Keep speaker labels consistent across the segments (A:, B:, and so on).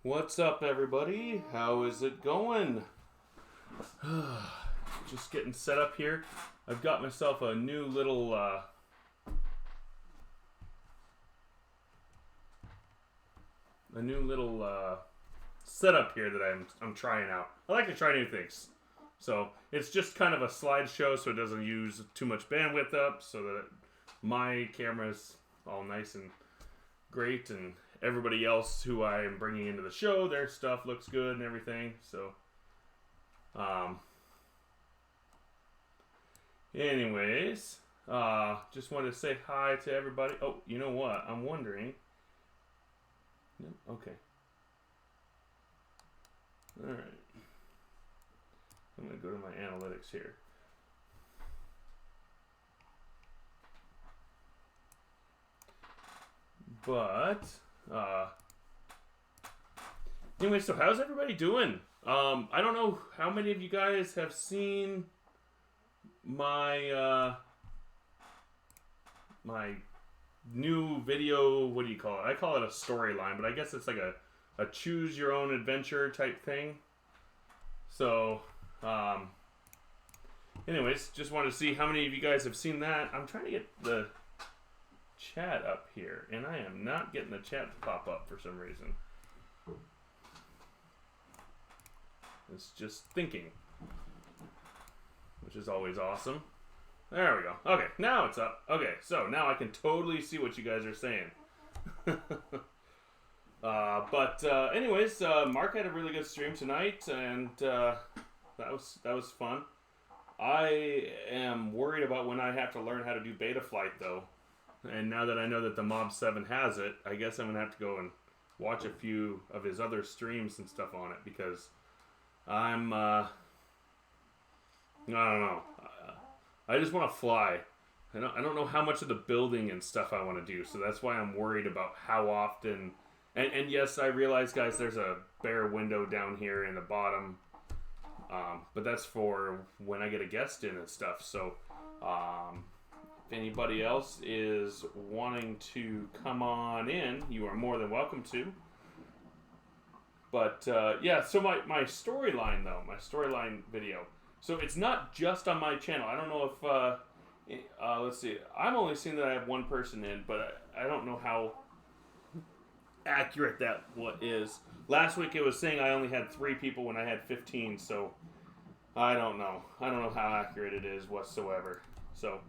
A: What's up, everybody? How is it going? Just getting set up here. I've got myself a new little setup here that I'm trying out. I like to try new things. So it's just kind of a slideshow, so it doesn't use too much bandwidth up, so that my camera's all nice and great, and everybody else who I am bringing into the show, their stuff looks good and everything. So, anyways, just wanted to say hi to everybody. Oh, you know what? I'm wondering. No? Okay. All right. I'm going to go to my analytics here. But, anyway, so how's everybody doing? I don't know how many of you guys have seen my, my new video. What do you call it? I call it a storyline, but I guess it's like a choose your own adventure type thing. So, anyways, just wanted to see how many of you guys have seen that. I'm trying to get the chat up here, and I am not getting the chat to pop up for some reason. It's just thinking, which is always awesome. There we go. Okay, now it's up. Okay, so now I can totally see what you guys are saying. Anyways, Mark had a really good stream tonight, and that was fun. I am worried about when I have to learn how to do Betaflight, though. And now that I know that the Mob 7 has it, I guess I'm going to have to go and watch a few of his other streams and stuff on it, because I'm, I don't know. I just want to fly. I don't know how much of the building and stuff I want to do, so that's why I'm worried about how often. And yes, I realize, guys, there's a bare window down here in the bottom, but that's for when I get a guest in and stuff. So, if anybody else is wanting to come on in, you are more than welcome to. But, yeah, so my storyline, though, my storyline video. So it's not just on my channel. I don't know if, let's see. I'm only seeing that I have one person in, but I don't know how accurate that is. Last week it was saying I only had 3 people when I had 15, so I don't know. I don't know how accurate it is whatsoever. So,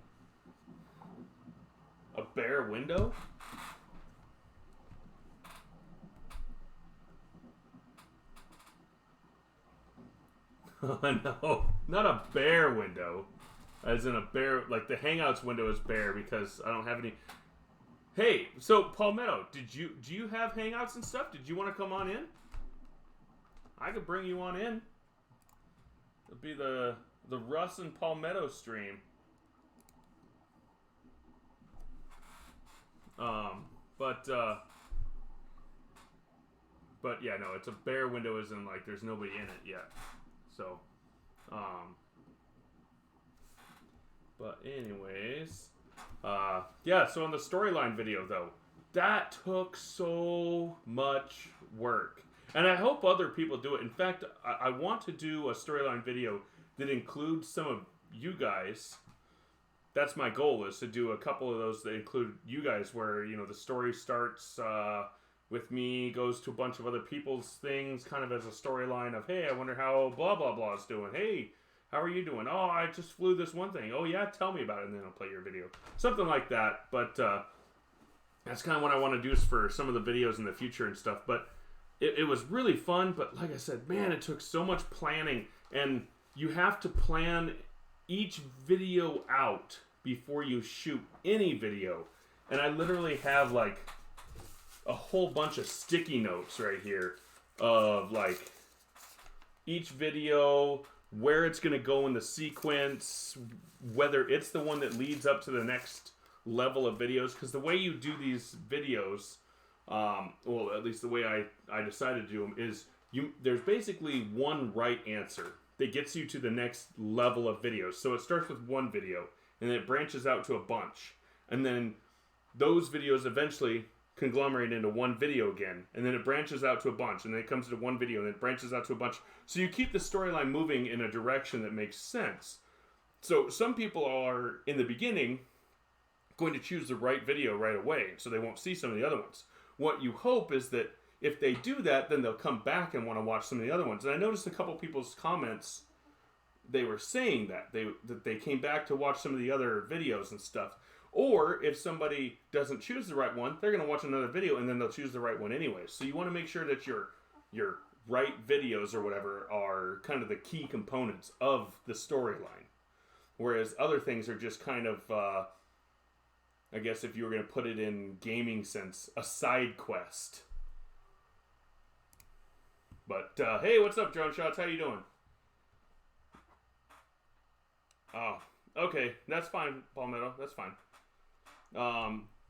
A: a bare window? No, not a bare window. As in a bare, like the Hangouts window is bare because I don't have any. Hey, so Palmetto, do you have Hangouts and stuff? Did you want to come on in? I could bring you on in. It'll be the Russ and Palmetto stream. But yeah, no, it's a bare window, as in like there's nobody in it yet. So, but anyways, yeah, so on the storyline video, though, that took so much work. And I hope other people do it. In fact, I want to do a storyline video that includes some of you guys. That's my goal, is to do a couple of those that include you guys, where, you know, the story starts with me, goes to a bunch of other people's things, kind of as a storyline of, hey, I wonder how blah, blah, blah is doing. Hey, how are you doing? Oh, I just flew this one thing. Oh, yeah, tell me about it, and then I'll play your video. Something like that, but that's kind of what I want to do for some of the videos in the future and stuff. But it was really fun, but like I said, man, it took so much planning, and you have to plan each video out before you shoot any video. And I literally have, like, a whole bunch of sticky notes right here of, like, each video, where it's going to go in the sequence, whether it's the one that leads up to the next level of videos. Because the way you do these videos, well, at least the way I decided to do them, is there's basically one right answer that gets you to the next level of videos. So it starts with one video, and then it branches out to a bunch. And then those videos eventually conglomerate into one video again, and then it branches out to a bunch, and then it comes to one video, and then it branches out to a bunch. So you keep the storyline moving in a direction that makes sense. So some people are, in the beginning, going to choose the right video right away, so they won't see some of the other ones. What you hope is that if they do that, then they'll come back and want to watch some of the other ones. And I noticed a couple people's comments, they were saying that they came back to watch some of the other videos and stuff. Or if somebody doesn't choose the right one, they're going to watch another video and then they'll choose the right one anyway. So you want to make sure that your right videos or whatever are kind of the key components of the storyline. Whereas other things are just kind of, I guess if you were going to put it in gaming sense, a side quest. But, hey, what's up, Drone Shots? How you doing? Oh, okay. That's fine, Palmetto. That's fine.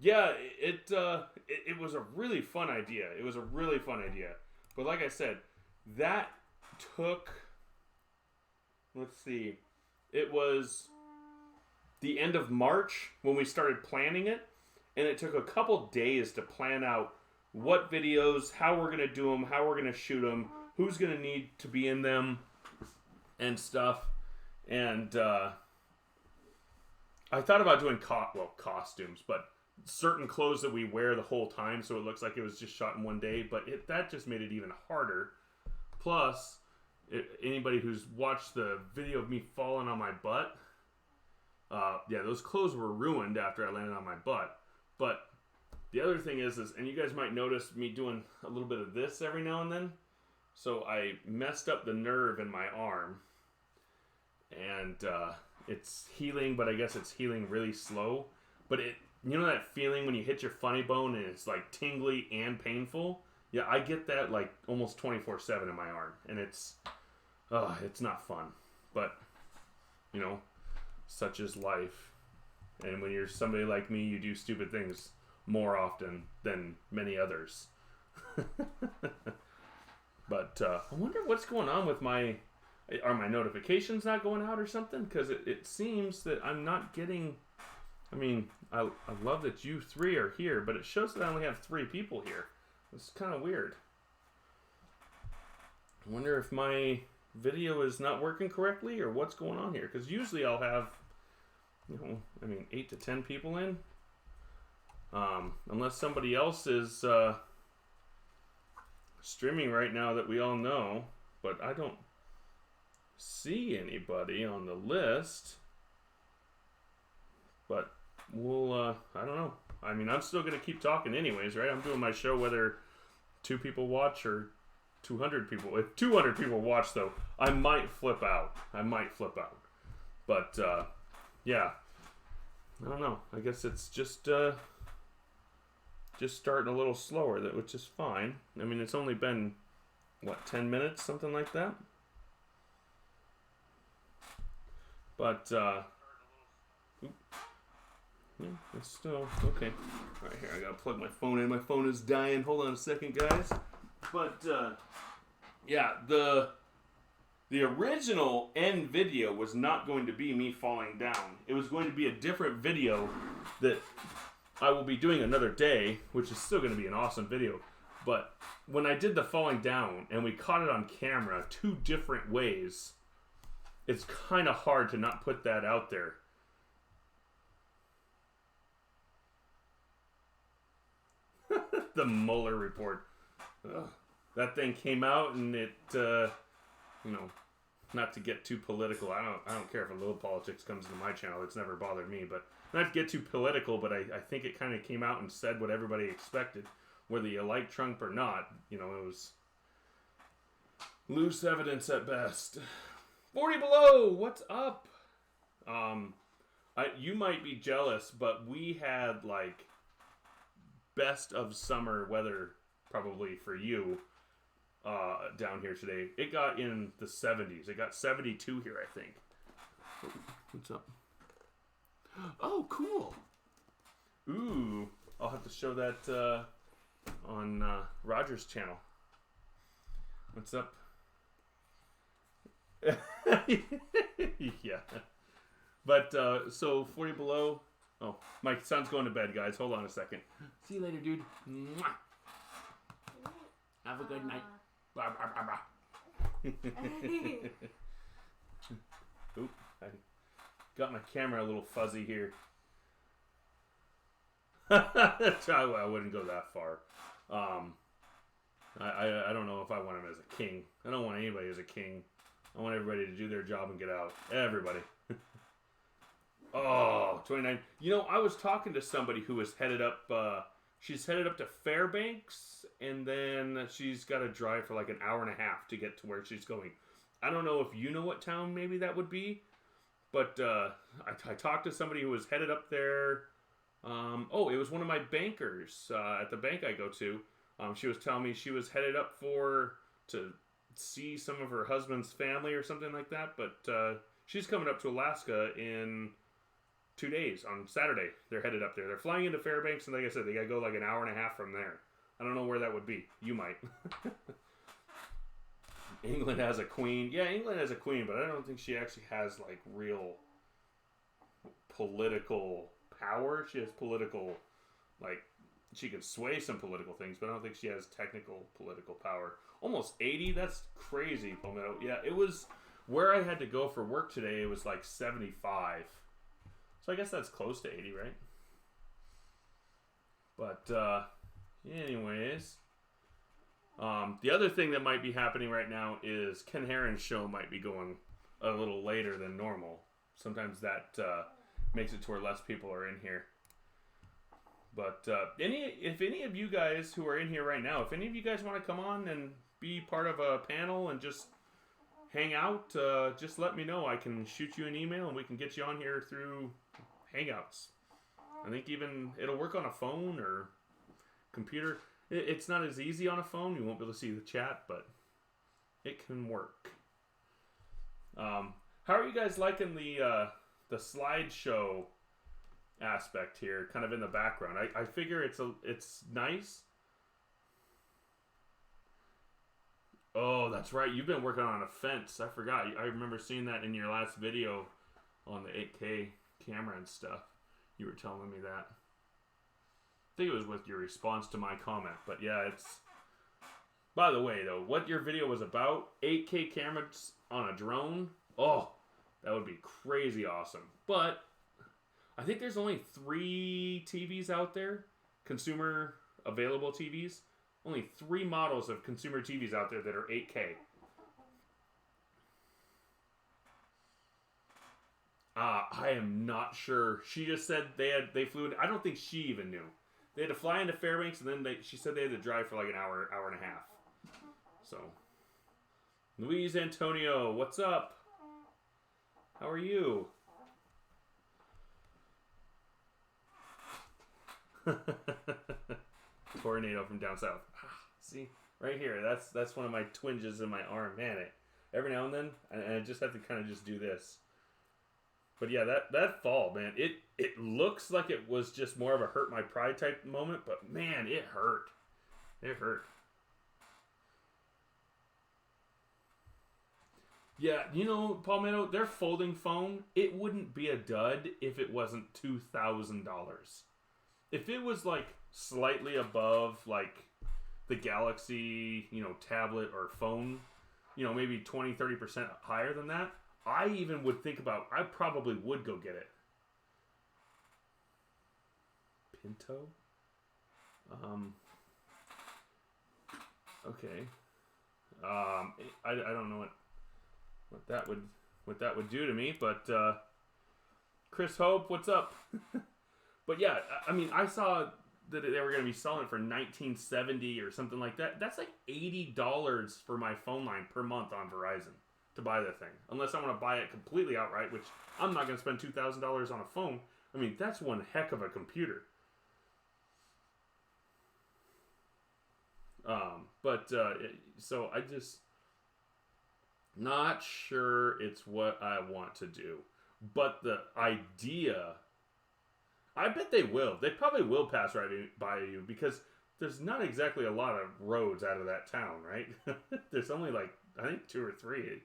A: Yeah, it was a really fun idea. It was a really fun idea. But like I said, that took, let's see, it was the end of March when we started planning it, and it took a couple days to plan out what videos, how we're going to do them, how we're going to shoot them, who's going to need to be in them, and stuff. And I thought about doing costumes, but certain clothes that we wear the whole time, so it looks like it was just shot in one day. But that just made it even harder. Plus, anybody who's watched the video of me falling on my butt, yeah, those clothes were ruined after I landed on my butt. But the other thing is, and you guys might notice me doing a little bit of this every now and then. So I messed up the nerve in my arm, and it's healing, but I guess it's healing really slow. But you know that feeling when you hit your funny bone and it's like tingly and painful? Yeah, I get that like almost 24/7 in my arm, and it's not fun. But, you know, such is life. And when you're somebody like me, you do stupid things more often than many others. But I wonder what's going on with are my notifications not going out or something? Because it seems that I'm not getting, I mean, I love that you three are here, but it shows that I only have 3 people here. It's kind of weird. I wonder if my video is not working correctly or what's going on here. Because usually I'll have, 8 to 10 people in. Unless somebody else is streaming right now that we all know, but I don't see anybody on the list. But we'll I don't know. I mean, I'm still gonna keep talking anyways, right? I'm doing my show whether 2 people watch or 200 people. If 200 people watch, though, I might flip out. But yeah, I don't know. I guess it's just starting a little slower, which is fine. I mean, it's only been, 10 minutes? Something like that? But, yeah, it's still, okay. All right, here, I gotta plug my phone in. My phone is dying. Hold on a second, guys. But, yeah, the original end video was not going to be me falling down. It was going to be a different video that I will be doing another day, which is still going to be an awesome video. But when I did the falling down and we caught it on camera 2 different ways, it's kind of hard to not put that out there. The Mueller report. Ugh. That thing came out and it, not to get too political. I don't care if a little politics comes into my channel. It's never bothered me, but not to get too political, but I think it kind of came out and said what everybody expected. Whether you like Trump or not, it was loose evidence at best. 40 below, what's up? You might be jealous, but we had like best of summer weather probably for you down here today. It got in the 70s. It got 72 here, I think. What's up? Oh, cool. Ooh, I'll have to show that on Roger's channel. What's up? Yeah. But, so 40 below, Oh, my son's going to bed, guys. Hold on a second. See you later, dude. Mwah. Have a good night. Blah, blah, blah, blah. Oop, I got my camera a little fuzzy here. I wouldn't go that far. I don't know if I want him as a king. I don't want anybody as a king. I want everybody to do their job and get out. Everybody. Oh, 29. You know, I was talking to somebody who was headed up, she's headed up to Fairbanks, and then she's got to drive for like an hour and a half to get to where she's going. I don't know if you know what town maybe that would be, but I talked to somebody who was headed up there. It was one of my bankers at the bank I go to. She was telling me she was headed up to see some of her husband's family or something like that, but she's coming up to Alaska in 2 days. On Saturday, they're headed up there. They're flying into Fairbanks, and like I said, they gotta go like an hour and a half from there. I don't know where that would be. You might. England has a queen. Yeah, England has a queen, but I don't think she actually has like real political power. She has political, like, she can sway some political things, but I don't think she has technical political power. Almost 80? That's crazy, Palmetto. Yeah, it was where I had to go for work today. It was like 75. So I guess that's close to 80, right? But anyways, the other thing that might be happening right now is Ken Heron's show might be going a little later than normal. Sometimes that makes it to where less people are in here. But if any of you guys who are in here right now, if any of you guys want to come on and be part of a panel and just hang out, just let me know. I can shoot you an email and we can get you on here through Hangouts. I think even it'll work on a phone or computer. It's not as easy on a phone. You won't be able to see the chat, but it can work. How are you guys liking the slideshow aspect here, kind of in the background? I figure it's nice. Oh, that's right. You've been working on a fence. I forgot. I remember seeing that in your last video on the 8K camera and stuff. You were telling me that. I think it was with your response to my comment. But yeah, it's... By the way, though, what your video was about, 8K cameras on a drone, oh, that would be crazy awesome. But I think there's only 3 TVs out there, consumer available TVs. Only 3 models of consumer TVs out there that are 8K. I am not sure. She just said they flew in. I don't think she even knew. They had to fly into Fairbanks, and then she said they had to drive for like an hour and a half. So, Luis Antonio, what's up? How are you? Tornado from down south. See, right here. That's one of my twinges in my arm. Man, every now and then, I just have to kind of just do this. But yeah, that fall, man, it looks like it was just more of a hurt my pride type moment, but man, it hurt. It hurt. Yeah, you know, Palmetto, their folding phone, it wouldn't be a dud if it wasn't $2,000. If it was like slightly above like the Galaxy, tablet or phone, maybe 20-30% higher than that, I even would think about, I probably would go get it. Pinto? Okay. I don't know what that would do to me, but Chris Hope, what's up? But yeah, I mean, I saw that they were going to be selling it for $19.70 or something like that. That's like $80 for my phone line per month on Verizon to buy the thing. Unless I want to buy it completely outright, which I'm not going to spend $2,000 on a phone. I mean, that's one heck of a computer. So I just not sure it's what I want to do. But the idea, I bet they will. They probably will pass right by you because there's not exactly a lot of roads out of that town, right? There's only like, I think 2 or 3.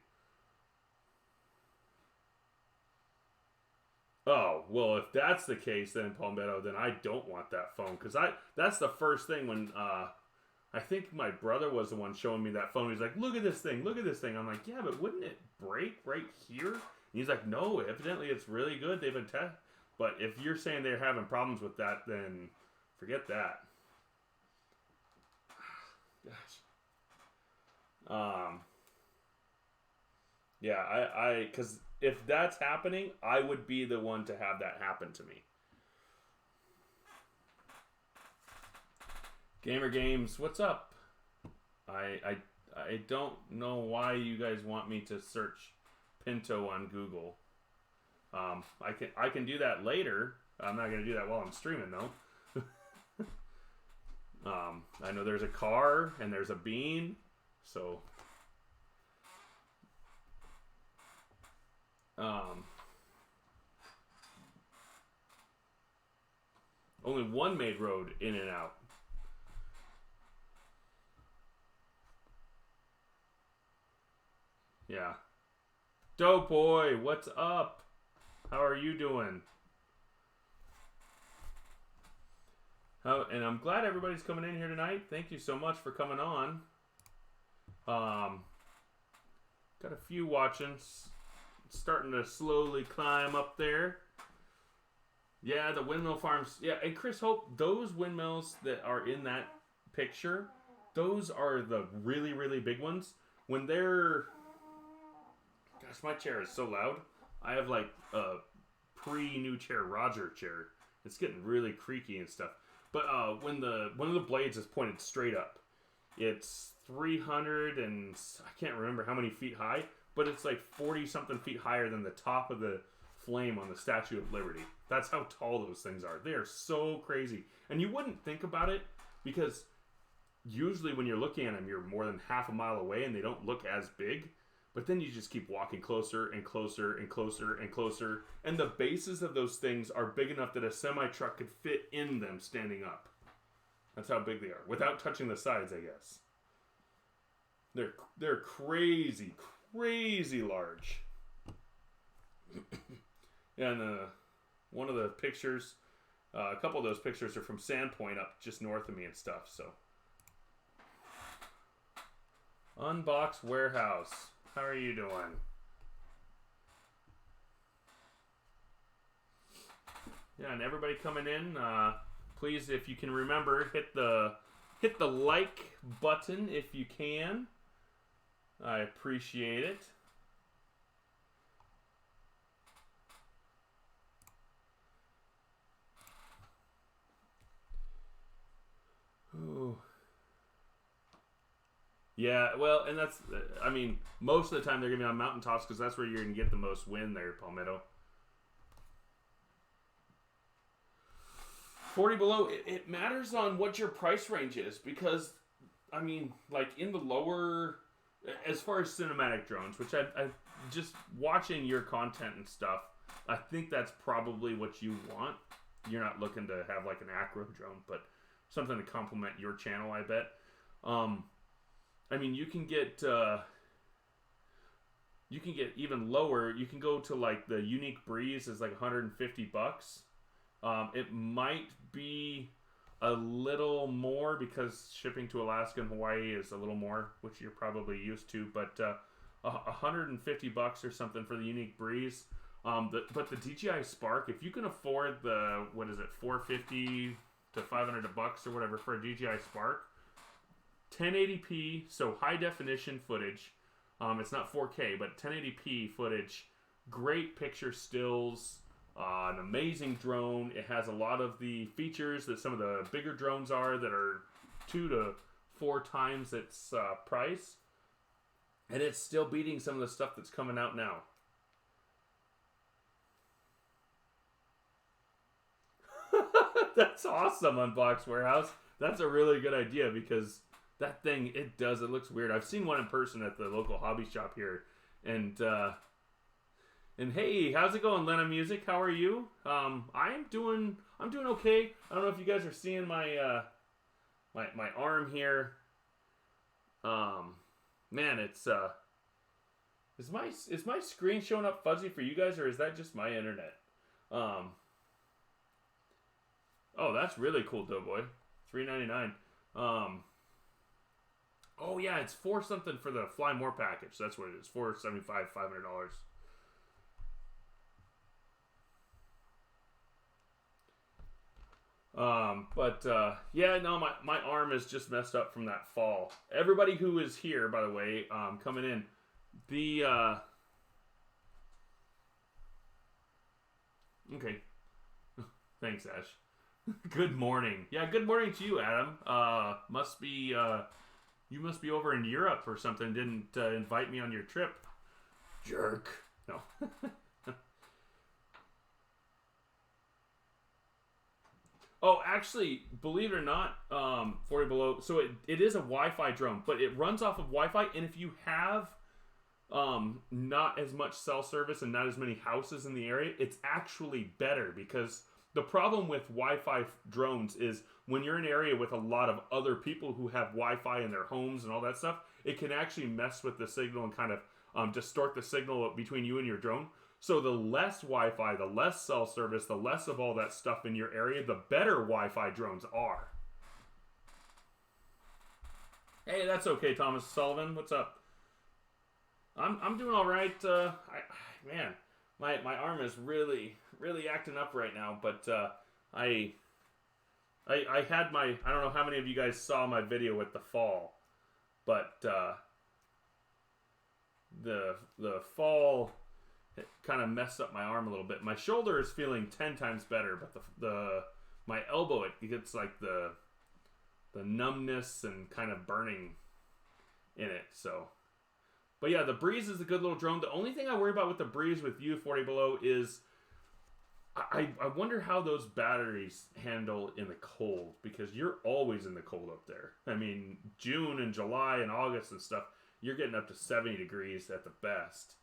A: Oh, well, if that's the case, then Palmetto, then I don't want that phone because that's the first thing when I think my brother was the one showing me that phone. He's like, "Look at this thing, look at this thing." I'm like, "Yeah, but wouldn't it break right here?" And he's like, "No, evidently it's really good. They've been tested." But if you're saying they're having problems with that, then forget that. Gosh. Um, yeah, because if that's happening, I would be the one to have that happen to me. Gamer Games, what's up? I don't know why you guys want me to search Pinto on Google. I can do that later. I'm not gonna do that while I'm streaming though. I know there's a car and there's a bean, so only one made road in and out. Yeah. Dope boy, what's up? How are you doing? And I'm glad everybody's coming in here tonight. Thank you so much for coming on. Got a few watching. Starting to slowly climb up there. Yeah, the windmill farms. Yeah, and Chris Hope, those windmills that are in that picture, those are the really, really big ones. When they're... Gosh, my chair is so loud. I have like a pre-new chair, Roger chair. It's getting really creaky and stuff. But when one of the blades is pointed straight up, it's 300 and I can't remember how many feet high, but it's like 40 something feet higher than the top of the flame on the Statue of Liberty. That's how tall those things are. They are so crazy. And you wouldn't think about it because usually when you're looking at them, you're more than half a mile away and they don't look as big. But then you just keep walking closer and closer and closer and closer. And the bases of those things are big enough that a semi-truck could fit in them standing up. That's how big they are. Without touching the sides, I guess. They're crazy, crazy large. And one of the pictures, a couple of those pictures are from Sandpoint up just north of me and stuff. So, Unbox Warehouse. How are you doing? Yeah, and everybody coming in, please, if you can remember, hit the like button if you can. I appreciate it. Ooh. Yeah, well, and that's, I mean, most of the time they're going to be on mountaintops because that's where you're going to get the most wind there, Palmetto. 40 below, it matters on what your price range is because, I mean, like in the lower, as far as cinematic drones, which I just watching your content and stuff, I think that's probably what you want. You're not looking to have like an acro drone, but something to complement your channel, I bet. I mean, you can get even lower. You can go to like the Unique Breeze is like $150. It might be a little more because shipping to Alaska and Hawaii is a little more, which you're probably used to. But $150 or something for the Unique Breeze. But the DJI Spark, if you can afford the $450 to $500 or whatever for a DJI Spark, 1080p, so high definition footage. It's not 4K, but 1080p footage. Great picture stills. An amazing drone. It has a lot of the features that some of the bigger drones are that are 2 to 4 times its price. And it's still beating some of the stuff that's coming out now. That's awesome, Unbox Warehouse. That's a really good idea because that thing, it looks weird. I've seen one in person at the local hobby shop here. And hey, how's it going, Lena Music? How are you? I'm doing okay. I don't know if you guys are seeing my my arm here. Man, it's is my screen showing up fuzzy for you guys, or is that just my internet? Um, oh, that's really cool, Doughboy. $3.99. Oh yeah, it's for something for the Fly More package. That's what it is. $475, $500. Yeah, no, my arm is just messed up from that fall. Everybody who is here, by the way, coming in, the okay, thanks, Ash. Good morning. Yeah, good morning to you, Adam. Must be you must be over in Europe or something. Didn't invite me on your trip, jerk. No. Oh, actually, believe it or not, 40 below. So it is a Wi-Fi drone, but it runs off of Wi-Fi. And if you have not as much cell service and not as many houses in the area, it's actually better because the problem with Wi-Fi drones is when you're in an area with a lot of other people who have Wi-Fi in their homes and all that stuff, it can actually mess with the signal and kind of distort the signal between you and your drone. So the less Wi-Fi, the less cell service, the less of all that stuff in your area, the better Wi-Fi drones are. Hey, that's okay, Thomas Sullivan. What's up? I'm doing all right. Man, my arm is really acting up right now. But I had my, I don't know how many of you guys saw my video with the fall, but the fall, it kind of messed up my arm a little bit. My shoulder is feeling 10 times better, but the my elbow, it gets like the numbness and kind of burning in it. So, but yeah, the Breeze is a good little drone. The only thing I worry about with the Breeze with you 40 below is I wonder how those batteries handle in the cold, because you're always in the cold up there. I mean, June and July and August and stuff, you're getting up to 70 degrees at the best.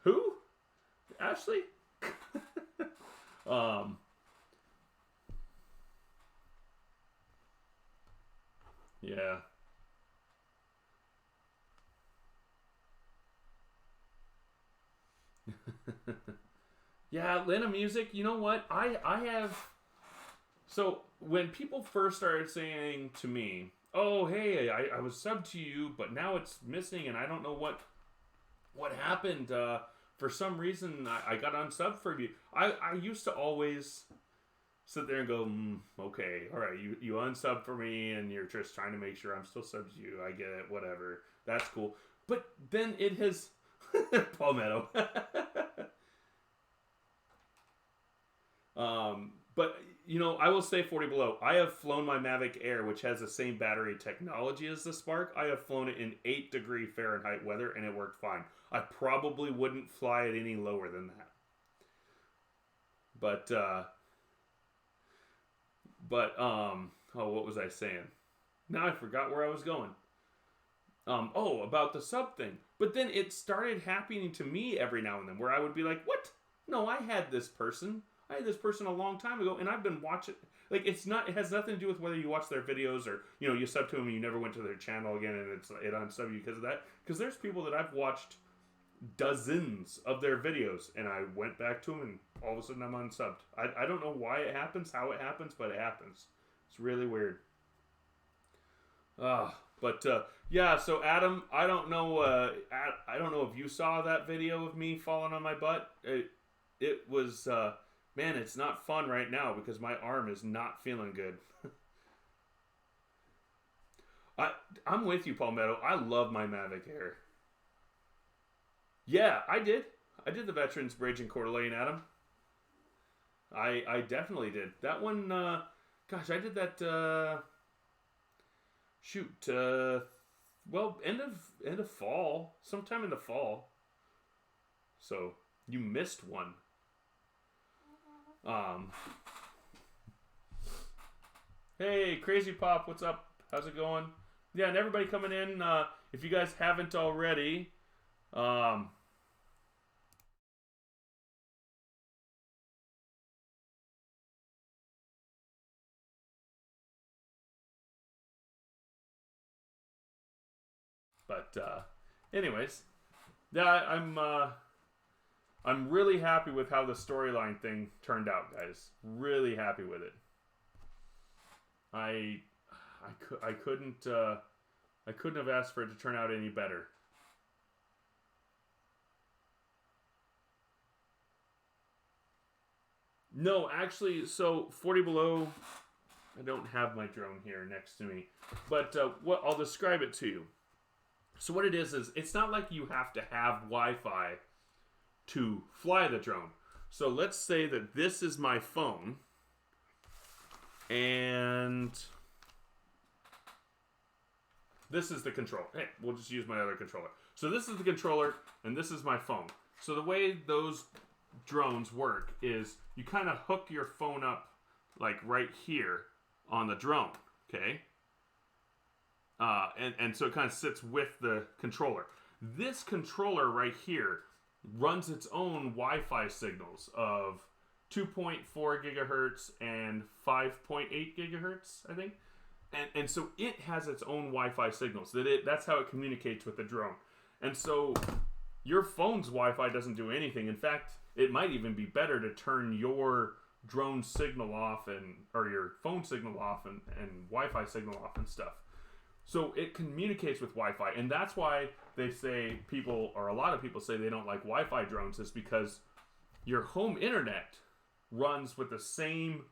A: Who? Ashley? Yeah. Yeah, Lena Music, you know what? I have, so when people first started saying to me, "Oh, hey, I was subbed to you, but now it's missing and I don't know what happened. For some reason, I got unsubbed for you." I used to always sit there and go, okay, all right, you unsubbed for me and you're just trying to make sure I'm still subbed to you. I get it, whatever. That's cool. But then it has, Palmetto. But you know, I will say 40 below. I have flown my Mavic Air, which has the same battery technology as the Spark. I have flown it in 8-degree Fahrenheit weather, and it worked fine. I probably wouldn't fly it any lower than that. Oh, what was I saying? Now I forgot where I was going. Oh, about the sub thing. But then it started happening to me every now and then, where I would be like, "What? No, I had this person. I had this person a long time ago, and I've been watching." Like, it's not. It has nothing to do with whether you watch their videos or you sub to them and you never went to their channel again, and it unsub you because of that. Because there's people that I've watched dozens of their videos, and I went back to them, and all of a sudden I'm unsubbed. I don't know why it happens, how it happens, but it happens. It's really weird. Yeah. So Adam, I don't know. I don't know if you saw that video of me falling on my butt. It was. Man, it's not fun right now because my arm is not feeling good. I'm with you, Palmetto. I love my Mavic Air. Yeah, I did. I did the Veterans Bridge in Coeur d'Alene, Adam. I definitely did that one. Gosh, I did that. Shoot. Well, end of fall, sometime in the fall. So you missed one. Hey, Crazy Pop, what's up? How's it going? Yeah, and everybody coming in. If you guys haven't already, but anyways, yeah, I'm really happy with how the storyline thing turned out, guys. Really happy with it. I couldn't have asked for it to turn out any better. No, actually, so 40 Below, I don't have my drone here next to me, but what I'll describe it to you. So what it is it's not like you have to have Wi-Fi to fly the drone. So let's say that this is my phone, and this is the controller. Hey, we'll just use my other controller. So this is the controller, and this is my phone. So the way those drones work is you kind of hook your phone up like right here on the drone, okay? And so it kind of sits with the controller. This controller right here runs its own Wi-Fi signals of 2.4 gigahertz and 5.8 gigahertz, I think. And so it has its own Wi-Fi signals. That's how it communicates with the drone. And so your phone's Wi-Fi doesn't do anything. In fact, it might even be better to turn your drone signal off or your phone signal off and Wi-Fi signal off and stuff. So it communicates with Wi-Fi, and that's why they say a lot of people say they don't like Wi-Fi drones, is because your home internet runs with the same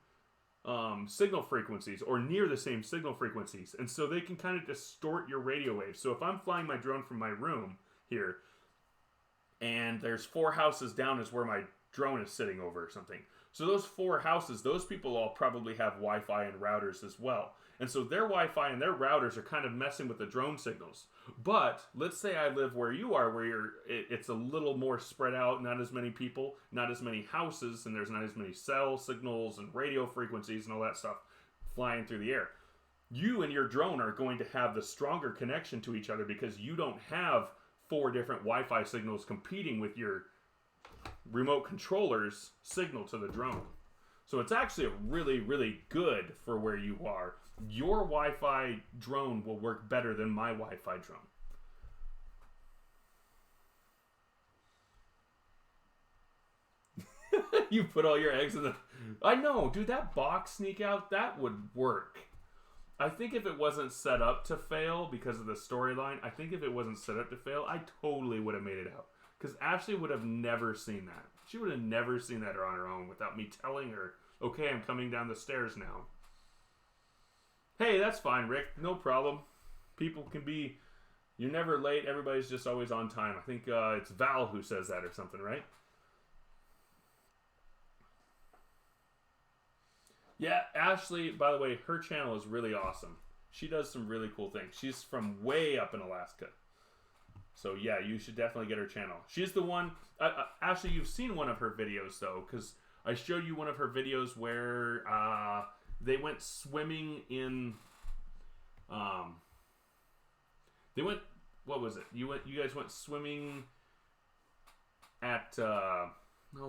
A: signal frequencies or near the same signal frequencies, and so they can kind of distort your radio waves. So if I'm flying my drone from my room here, and there's 4 houses down is where my drone is sitting over or something. So those 4 houses, those people all probably have Wi-Fi and routers as well. And so their Wi-Fi and their routers are kind of messing with the drone signals. But let's say I live where you are, where it's a little more spread out, not as many people, not as many houses, and there's not as many cell signals and radio frequencies and all that stuff flying through the air. You and your drone are going to have the stronger connection to each other because you don't have 4 different Wi-Fi signals competing with your remote controller's signal to the drone. So it's actually really, really good for where you are. Your Wi-Fi drone will work better than my Wi-Fi drone. You put all your eggs in the... I know, dude, that box sneak out, that would work. I think if it wasn't set up to fail because of the storyline, I totally would have made it out. Because Ashley would have never seen that. She would have never seen that on her own without me telling her, okay, I'm coming down the stairs now. Hey, that's fine, Rick. No problem. People can be... You're never late. Everybody's just always on time. I think it's Val who says that or something, right? Yeah, Ashley, by the way, her channel is really awesome. She does some really cool things. She's from way up in Alaska. So yeah, you should definitely get her channel. She's the one... Ashley, you've seen one of her videos, though, because I showed you one of her videos where they went swimming in... They went... What was it? You guys went swimming at... oh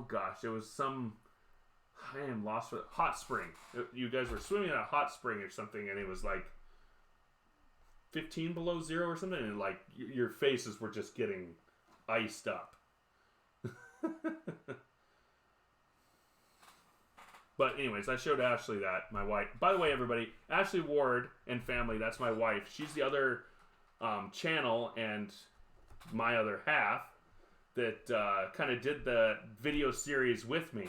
A: gosh, it was some... I am lost for it. Hot spring. You guys were swimming at a hot spring or something, and it was like 15 below zero or something, and like your faces were just getting iced up. But anyways, I showed Ashley that, my wife. By the way, everybody, Ashley Ward and family, that's my wife. She's the other channel and my other half that kind of did the video series with me.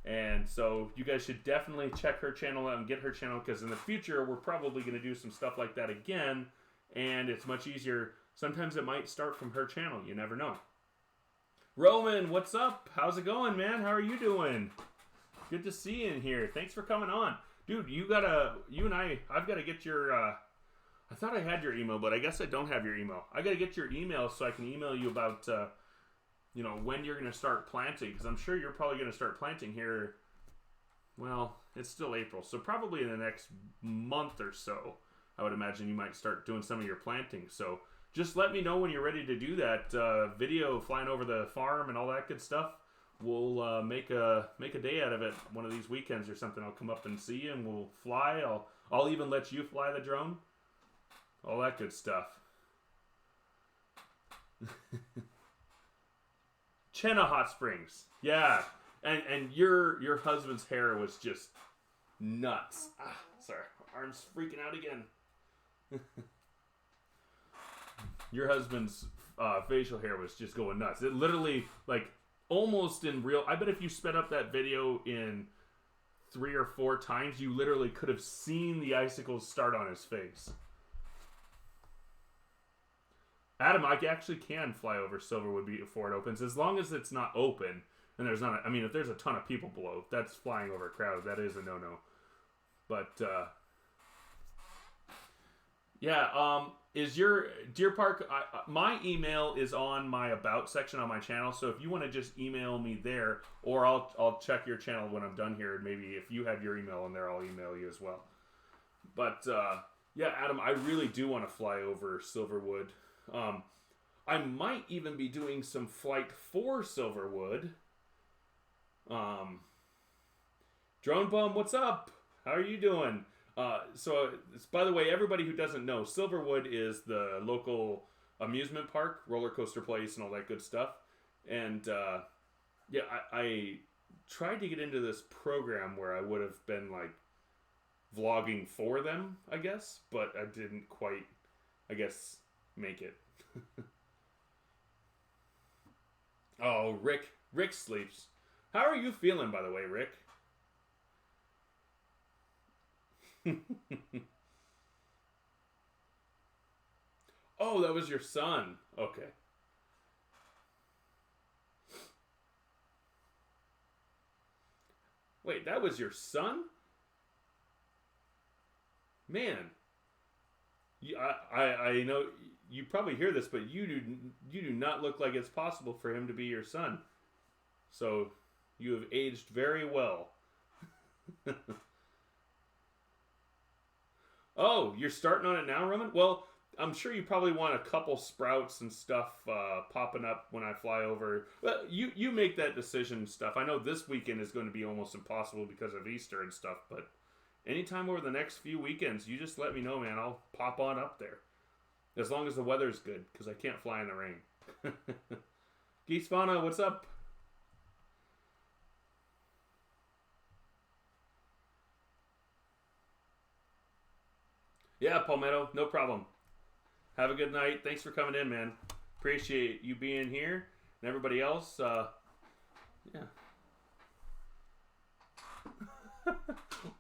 A: And so you guys should definitely check her channel out and get her channel, because in the future we're probably going to do some stuff like that again, and it's much easier. Sometimes it might start from her channel. You never know. Roman, what's up? How's it going, man? How are you doing? Good to see you in here. Thanks for coming on. Dude, I've got to get your, I thought I had your email, but I guess I don't have your email. I got to get your email so I can email you about, when you're going to start planting, because I'm sure you're probably going to start planting here. Well, it's still April, so probably in the next month or so, I would imagine you might start doing some of your planting. So just let me know when you're ready to do that video, flying over the farm and all that good stuff. We'll make a day out of it one of these weekends or something. I'll come up and see you, and we'll fly. I'll even let you fly the drone. All that good stuff. Chena Hot Springs. Yeah. And your husband's hair was just nuts. Sorry, arm's freaking out again. Your husband's facial hair was just going nuts. It literally, like, almost in real... I bet if you sped up that video in 3 or 4 times, you literally could have seen the icicles start on his face. Adam, I actually can fly over Silverwood before it opens, as long as it's not open, and there's not... I mean, if there's a ton of people below, that's flying over a crowd. That is a no-no. But, yeah, is your Deer Park... my email is on my About section on my channel, so if you want to just email me there, or I'll check your channel when I'm done here, and maybe if you have your email in there, I'll email you as well. But, yeah, Adam, I really do want to fly over Silverwood. I might even be doing some flight for Silverwood. Drone Bum, what's up? How are you doing? So, by the way, everybody who doesn't know, Silverwood is the local amusement park, roller coaster place, and all that good stuff. And, yeah, I tried to get into this program where I would have been, like, vlogging for them, I guess, but I didn't quite, I guess, make it. Oh, Rick sleeps. How are you feeling, by the way, Rick? Oh, that was your son. Okay. Wait, that was your son? Man. I know you probably hear this, but you do not look like it's possible for him to be your son. So, you have aged very well. Oh, you're starting on it now, Roman? Well, I'm sure you probably want a couple sprouts and stuff popping up when I fly over. Well, you make that decision and stuff. I know this weekend is going to be almost impossible because of Easter and stuff, but anytime over the next few weekends, you just let me know, man. I'll pop on up there. As long as the weather's good, because I can't fly in the rain. Geese Fauna, what's up? Yeah, Palmetto, no problem. Have a good night. Thanks for coming in, man. Appreciate you being here. And everybody else, yeah.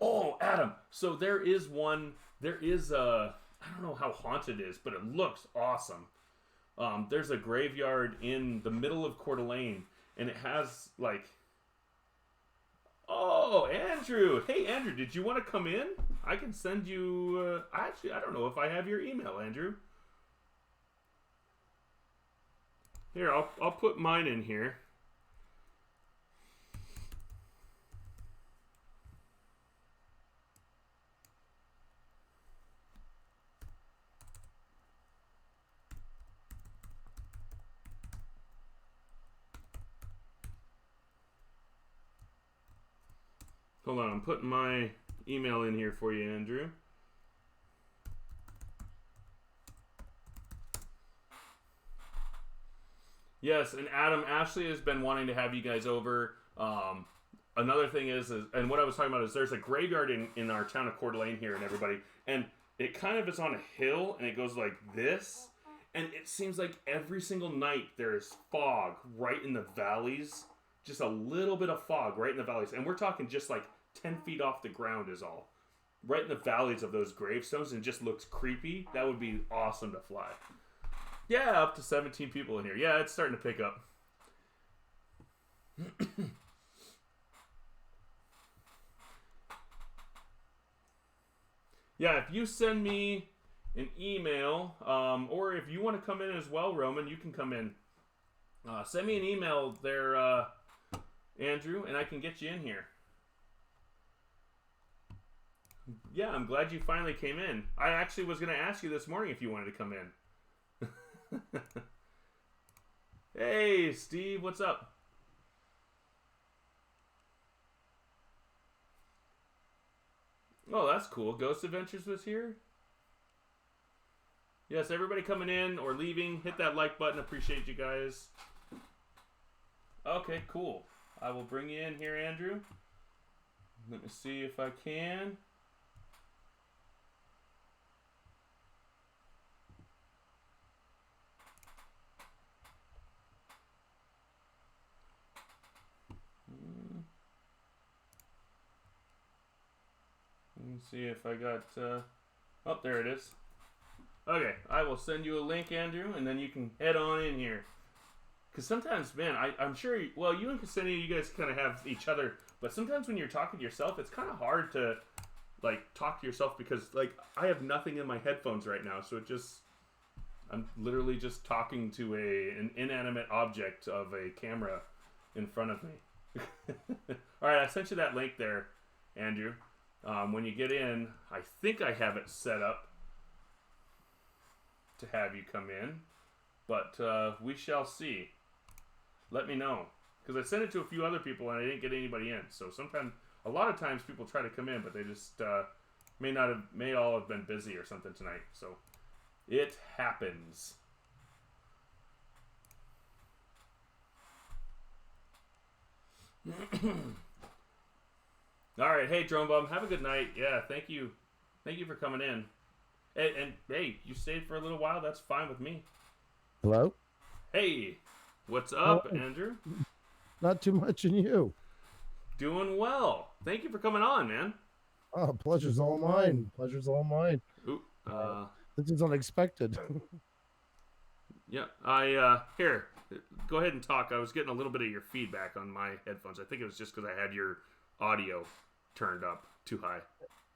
A: Oh, Adam. So there is I don't know how haunted it is, but it looks awesome. There's a graveyard in the middle of Coeur d'Alene, and it has, like... Oh, Andrew. Hey, Andrew, did you want to come in? I can send you... Actually, I don't know if I have your email, Andrew. Here, I'll put mine in here. Hold on, I'm putting my email in here for you, Andrew. Yes, and Adam, Ashley has been wanting to have you guys over. Another thing is, and what I was talking about is there's a graveyard in our town of Coeur d'Alene here, and everybody, and it kind of is on a hill, and it goes like this, and it seems like every single night there's fog right in the valleys. Just a little bit of fog right in the valleys. And we're talking just like 10 feet off the ground is all. Right in the valleys of those gravestones, and it just looks creepy. That would be awesome to fly. Yeah, up to 17 people in here. Yeah, it's starting to pick up. Yeah, if you send me an email, or if you want to come in as well, Roman, you can come in. Send me an email there, Andrew, and I can get you in here. Yeah, I'm glad you finally came in. I actually was going to ask you this morning if you wanted to come in. Hey, Steve, what's up? Oh, that's cool. Ghost Adventures was here? Yes, everybody coming in or leaving, hit that like button. Appreciate you guys. Okay, cool. I will bring you in here, Andrew. Let me see if I can. Let me see if I got. Oh, there it is. Okay, I will send you a link, Andrew, and then you can head on in here. Because sometimes, man, I'm sure. Well, you and Ksenia, you guys kind of have each other, but sometimes when you're talking to yourself, it's kind of hard to like talk to yourself because like I have nothing in my headphones right now, so I'm literally just talking to an inanimate object of a camera in front of me. All right, I sent you that link there, Andrew. When you get in, I think I have it set up to have you come in, but we shall see. Let me know, because I sent it to a few other people and I didn't get anybody in. So a lot of times people try to come in, but they just may all have been busy or something tonight. So it happens. All right, hey Drone Bum, have a good night. Yeah, thank you for coming in. And hey, you stayed for a little while. That's fine with me.
B: Hello?
A: Hey, what's up, Andrew?
B: Not too much in you.
A: Doing well. Thank you for coming on, man.
B: Oh, pleasure's all mine. Pleasure's all mine.
A: Ooh,
B: this is unexpected.
A: yeah, here, go ahead and talk. I was getting a little bit of your feedback on my headphones. I think it was just because I had your audio turned up too high.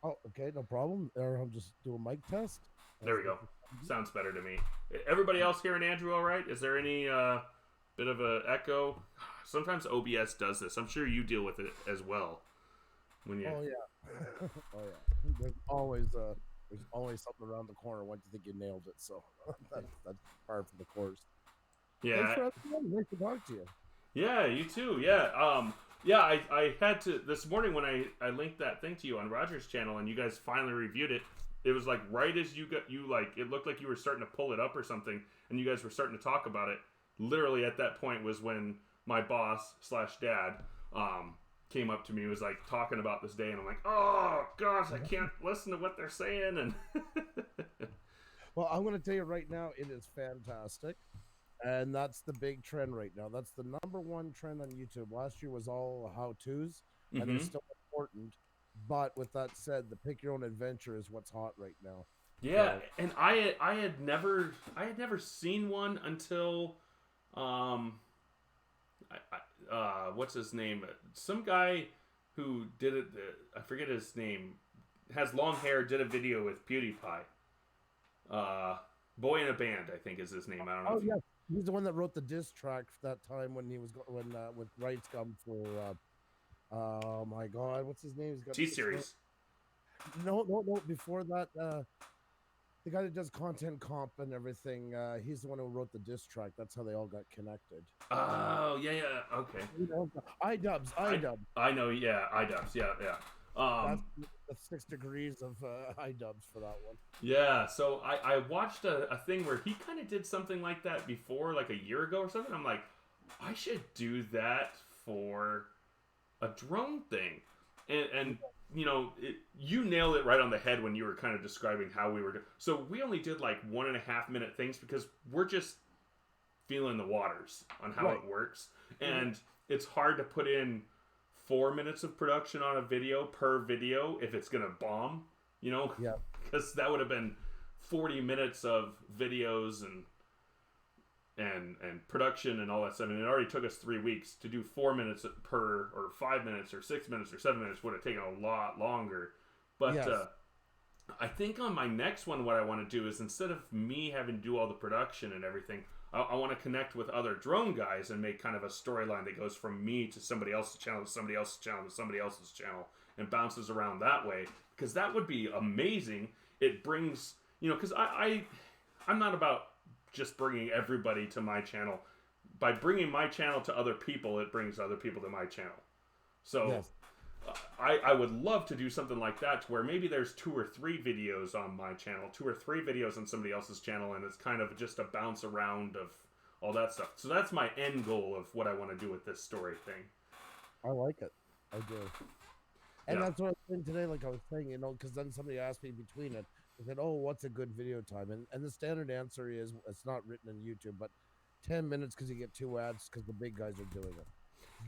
B: Oh, okay, no problem. I'll just do a mic test.
A: There we go. Sounds better to me. Everybody else hearing Andrew all right? Is there any bit of a echo? Sometimes OBS does this. I'm sure you deal with it as well. When you...
B: Oh yeah, oh yeah. There's always something around the corner once you think you nailed it. So that's part from the course.
A: Yeah.
B: Thanks for having me. Nice to talk to you.
A: Yeah, you too. Yeah. Yeah, I had to this morning when I linked that thing to you on Roger's channel and you guys finally reviewed it. It was like right as you it looked like you were starting to pull it up or something, and you guys were starting to talk about it. Literally at that point was when my boss / dad came up to me and was like talking about this day, and I'm like, oh gosh, I can't listen to what they're saying. And
B: well, I'm going to tell you right now, it is fantastic. And that's the big trend right now. That's the number one trend on YouTube. Last year was all how-tos, and they're still important. But with that said, the pick your own adventure is what's hot right now.
A: Yeah, so. And I had never seen one until what's his name? Some guy who did it. I forget his name. Has long hair. Did a video with PewDiePie. Boy in a Band, I think is his name. I don't know.
B: Oh yeah, he's the one that wrote the diss track that time when he was with Rights Gum for. Oh my God, what's his name? He's got
A: T-Series.
B: No. Before that, the guy that does content comp and everything, he's the one who wrote the diss track. That's how they all got connected.
A: Oh yeah, okay.
B: iDubbbz.
A: I know, yeah, iDubbbz, yeah.
B: That's 6 degrees of iDubbbz for that one.
A: Yeah, so I watched a thing where he kind of did something like that before, like a year ago or something. I'm like, I should do that for a drone thing, and you know, you nailed it right on the head when you were kind of describing how we were doing. So we only did like 1.5 minute things because we're just feeling the waters on how it works, and it's hard to put in 4 minutes of production on a video per video if it's gonna bomb, you know.
B: Yeah,
A: because that would have been 40 minutes of videos and production and all that stuff. And it already took us 3 weeks to do 4 minutes per, or 5 minutes, or 6 minutes, or 7 minutes would have taken a lot longer. But yes. I think on my next one, what I want to do is instead of me having to do all the production and everything, I want to connect with other drone guys and make kind of a storyline that goes from me to somebody else's channel, to somebody else's channel, to somebody else's channel, and bounces around that way. Because that would be amazing. It brings, you know, because I'm not about just bringing everybody to my channel. By bringing my channel to other people, it brings other people to my channel. So yes. I would love to do something like that to where maybe there's 2 or 3 videos on my channel, 2 or 3 videos on somebody else's channel, and it's kind of just a bounce around of all that stuff. So that's my end goal of what I want to do with this story thing.
B: I like it. I do. And
A: Yeah.
B: that's what I was saying today. Like I was saying, you know, because then somebody asked me between it. They said, "Oh, what's a good video time?" And the standard answer is it's not written in YouTube, but 10 minutes because you get 2 ads because the big guys are doing it.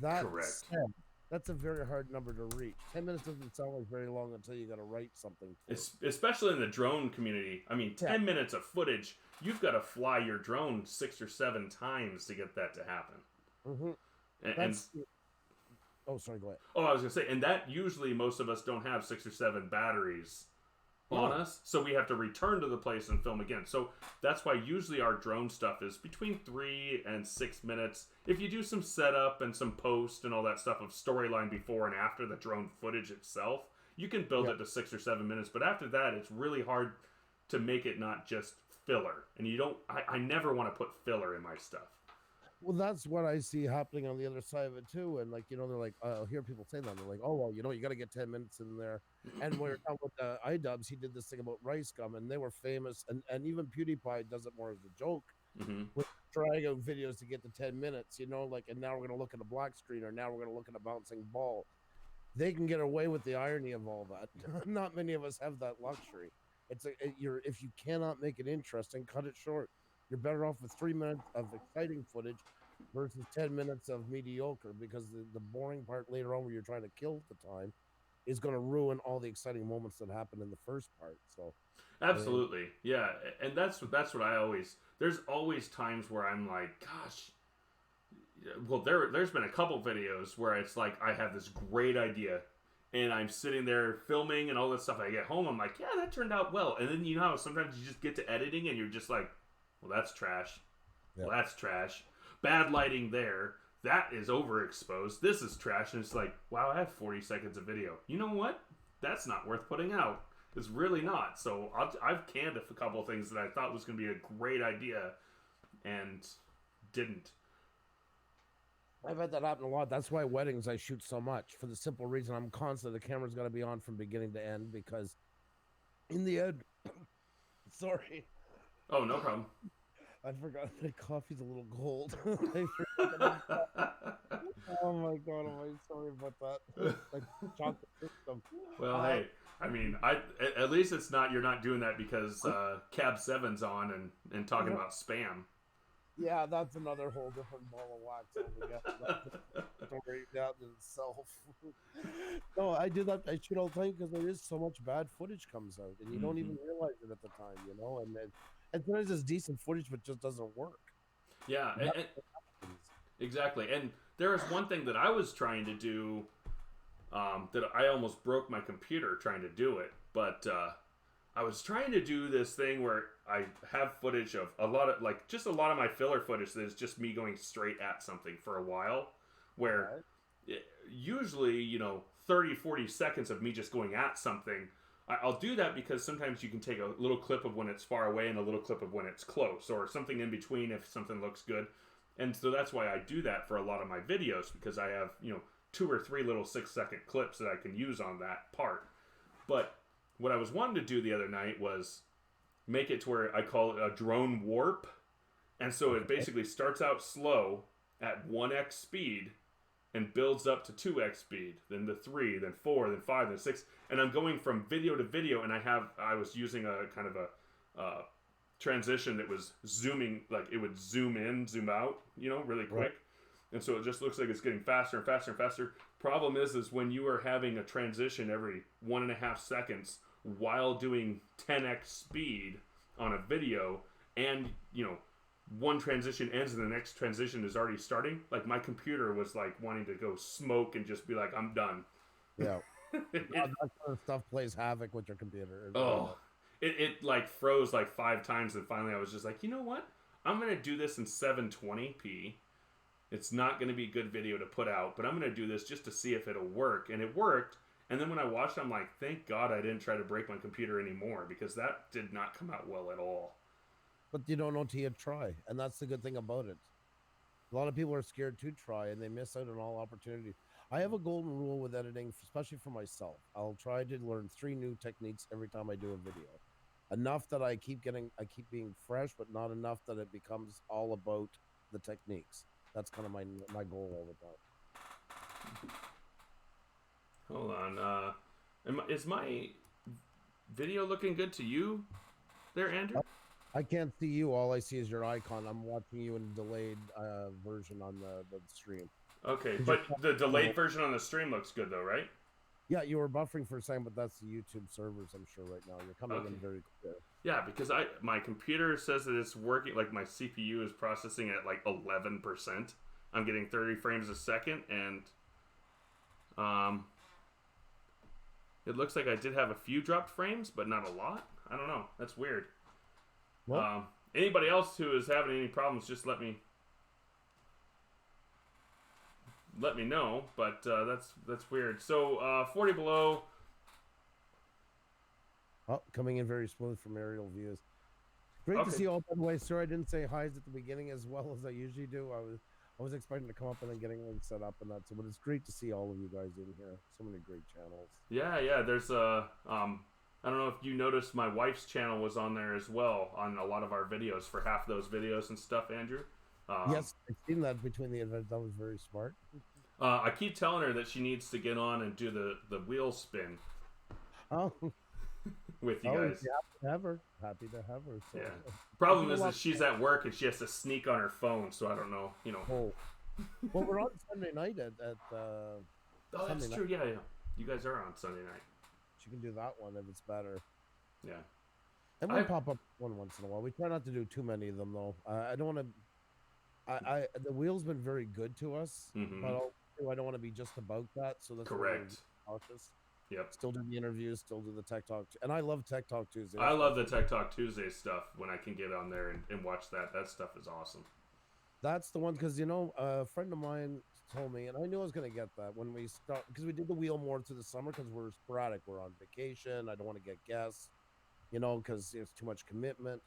B: That
A: Correct.
B: said, that's a very hard number to reach. 10 minutes doesn't sound like very long until you got to write something.
A: Especially in the drone community. I mean, 10 minutes of footage, you've got to fly your drone 6 or 7 times to get that to happen.
B: Mm-hmm. Oh, sorry, go ahead.
A: Oh, I was going to say, and that usually most of us don't have 6 or 7 batteries on us, so we have to return to the place and film again. So that's why usually our drone stuff is between 3 and 6 minutes. If you do some setup and some post and all that stuff of storyline before and after the drone footage itself, you can build it to 6 or 7 minutes. But after that, it's really hard to make it not just filler. And you don't, I never want to put filler in my stuff.
B: Well, that's what I see happening on the other side of it too. And like, you know, they're like, I'll hear people say that. They're like, oh, well, you know, you got to get 10 minutes in there. And when you're talking about iDubbbz, he did this thing about Rice Gum, and they were famous. And even PewDiePie does it more as a joke with drag out videos to get to 10 minutes, you know, like, and now we're going to look at a black screen, or now we're going to look at a bouncing ball. They can get away with the irony of all that. Not many of us have that luxury. If you cannot make it interesting, cut it short. You're better off with 3 minutes of exciting footage versus 10 minutes of mediocre, because the boring part later on where you're trying to kill the time is going to ruin all the exciting moments that happen in the first part. So
A: absolutely. Yeah. And that's what I always, there's always times where I'm like, gosh, well, there's been a couple videos where it's like I have this great idea and I'm sitting there filming and all this stuff. I get home, I'm like, yeah, that turned out well. And then, you know how sometimes you just get to editing and you're just like, well, that's trash. Well, that's trash. Bad lighting there. That is overexposed. This is trash. And it's like, wow, I have 40 seconds of video. You know what? That's not worth putting out. It's really not. So I've canned a couple of things that I thought was going to be a great idea and didn't.
B: I've had that happen a lot. That's why weddings I shoot so much, for the simple reason I'm constant. The camera's got to be on from beginning to end, because in the end, sorry.
A: Oh, no problem.
B: I forgot my coffee's a little cold. Oh my god, am I sorry about that? Like chocolate system.
A: Well, hey, I mean, at least it's not, you're not doing that because Cab 7's on and talking about spam.
B: Yeah, that's another whole different ball of wax altogether. Story down in itself. No, I do that. I shoot all the time because there is so much bad footage comes out, and you don't even realize it at the time, you know. And sometimes it's decent footage, but just doesn't work.
A: Yeah, exactly. And there was one thing that I was trying to do that I almost broke my computer trying to do it, but I was trying to do this thing where I have footage of a lot of my filler footage that is just me going straight at something for a while, where usually, you know, 30, 40 seconds of me just going at something. I'll do that because sometimes you can take a little clip of when it's far away and a little clip of when it's close, or something in between if something looks good. And so that's why I do that for a lot of my videos, because I have, you know, 2 or 3 little 6-second clips that I can use on that part. But what I was wanting to do the other night was make it to where I call it a drone warp. And so it basically starts out slow at 1x speed and builds up to 2x speed, then to 3, then 4, then 5, then 6. And I'm going from video to video, and I was using a kind of a transition that was zooming, like it would zoom in, zoom out, you know, really quick. Right. And so it just looks like it's getting faster and faster and faster. Problem is when you are having a transition every 1.5 seconds while doing 10x speed on a video, and, you know, one transition ends and the next transition is already starting, like my computer was like wanting to go smoke and just be like, I'm done.
B: Yeah. That kind of stuff plays havoc with your computer.
A: It like froze like 5 times, and finally I was just like, you know what? I'm going to do this in 720p. It's not going to be good video to put out, but I'm going to do this just to see if it'll work. And it worked. And then when I watched it, I'm like, thank God I didn't try to break my computer anymore, because that did not come out well at all.
B: But you don't know till you try, and that's the good thing about it. A lot of people are scared to try, and they miss out on all opportunities. I have a golden rule with editing, especially for myself. I'll try to learn 3 new techniques every time I do a video. Enough that I keep being fresh, but not enough that it becomes all about the techniques. That's kind of my goal with that.
A: Hold on. Is my video looking good to you there, Andrew?
B: I can't see you. All I see is your icon. I'm watching you in a delayed version on the stream.
A: Okay, but the delayed version on the stream looks good though, right?
B: Yeah, you were buffering for a second, but that's the YouTube servers, I'm sure, right now. You're coming in very clear.
A: Yeah, because my computer says that it's working, like my CPU is processing at like 11%. I'm getting 30 frames a second, and it looks like I did have a few dropped frames, but not a lot. I don't know. That's weird. Well, anybody else who is having any problems, just let me know. But that's weird. So 40 below.
B: Oh, coming in very smooth from aerial views. Great to see you all. By the way, sorry I didn't say hi's at the beginning as well as I usually do. I was expecting to come up and then getting things set up and that. So, but it's great to see all of you guys in here. So many great channels.
A: Yeah. There's I don't know if you noticed my wife's channel was on there as well on a lot of our videos for half those videos and stuff, Andrew.
B: Yes, I've seen that between the events. That was very smart.
A: I keep telling her that she needs to get on and do the wheel spin.
B: Oh.
A: With you guys.
B: Happy to have her. So.
A: Yeah. Problem is that she's at work and she has to sneak on her phone, so I don't know,
B: Oh. Well, we're on Sunday night at
A: oh, that's
B: Sunday
A: true.
B: night.
A: Yeah. You guys are on Sunday night.
B: She can do that one if it's better.
A: Yeah.
B: And we pop up one once in a while. We try not to do too many of them though. I don't want to. The wheel's been very good to us, but I don't want to be just about that. So that's
A: correct.
B: Cautious.
A: Yep.
B: Still do the interviews, still do the Tech Talk, and I love Tech Talk Tuesday.
A: I love the Tech Talk Tuesday stuff when I can get on there and watch that. That stuff is awesome.
B: That's the one because a friend of mine told me, and I knew I was going to get that when we start because we did the wheel more through the summer because we're sporadic. We're on vacation. I don't want to get guests, because it's too much commitment.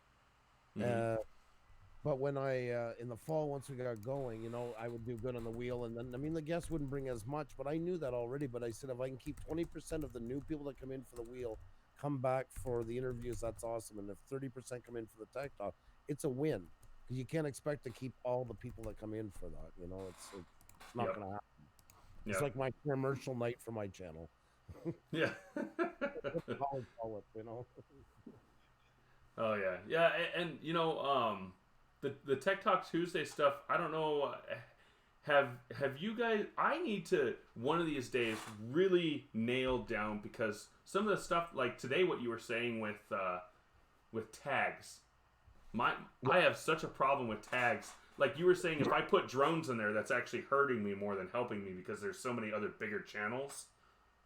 B: But when I in the fall, once we got going, I would do good on the wheel, and then the guests wouldn't bring as much, but I knew that already. But I said if I can keep 20% of the new people that come in for the wheel come back for the interviews, that's awesome. And if 30% come in for the Tech Talk, it's a win because you can't expect to keep all the people that come in for that. It's not going to happen. It's like my commercial night for my channel.
A: Yeah.
B: Call it,
A: Oh yeah, and the Tech Talk Tuesday stuff. I don't know. Have you guys? I need to one of these days really nail down because some of the stuff like today, what you were saying with tags. I have such a problem with tags. Like you were saying, if I put drones in there, that's actually hurting me more than helping me because there's so many other bigger channels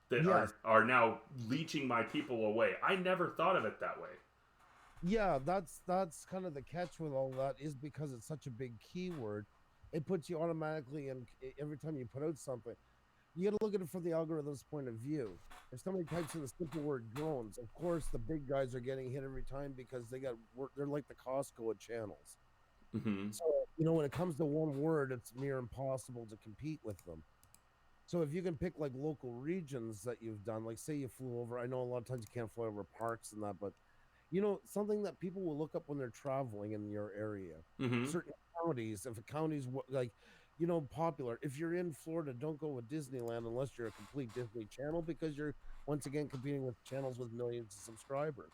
A: that are now leeching my people away. I never thought of it that way.
B: Yeah, that's kind of the catch with all that is because it's such a big keyword, it puts you automatically in every time you put out something. You got to look at it from the algorithm's point of view. If somebody types in the simple word drones, of course the big guys are getting hit every time because they're like the Costco of channels. So when it comes to one word, it's near impossible to compete with them. So if you can pick like local regions that you've done, like say you flew over, I know a lot of times you can't fly over parks and that, but something that people will look up when they're traveling in your area. Certain counties, if a county's like, popular. If you're in Florida, don't go with Disneyland unless you're a complete Disney channel because you're once again competing with channels with millions of subscribers.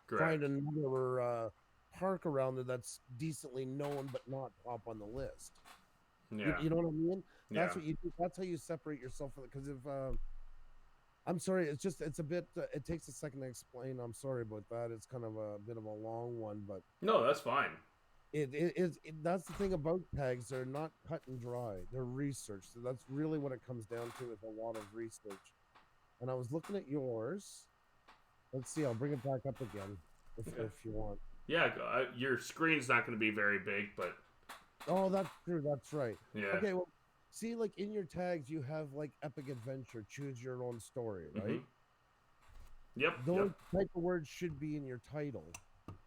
A: Correct.
B: Find another park around there that's decently known but not top on the list.
A: Yeah.
B: You know what I mean?
A: Yeah.
B: That's what you do. That's how you separate yourself from it. Because if I'm sorry, it's a bit. It takes a second to explain. I'm sorry about that. It's kind of a bit of a long one, but
A: no, that's fine.
B: That's the thing about tags. They're not cut and dry. They're researched. So that's really what it comes down to is a lot of research. And I was looking at yours. Let's see. I'll bring it back up again if you want.
A: Yeah, your screen's not going to be very big, but.
B: Oh, that's true. That's right.
A: Yeah.
B: Okay. Well, see, like in your tags, you have like epic adventure, choose your own story, right?
A: Yep.
B: Those type of words should be in your title.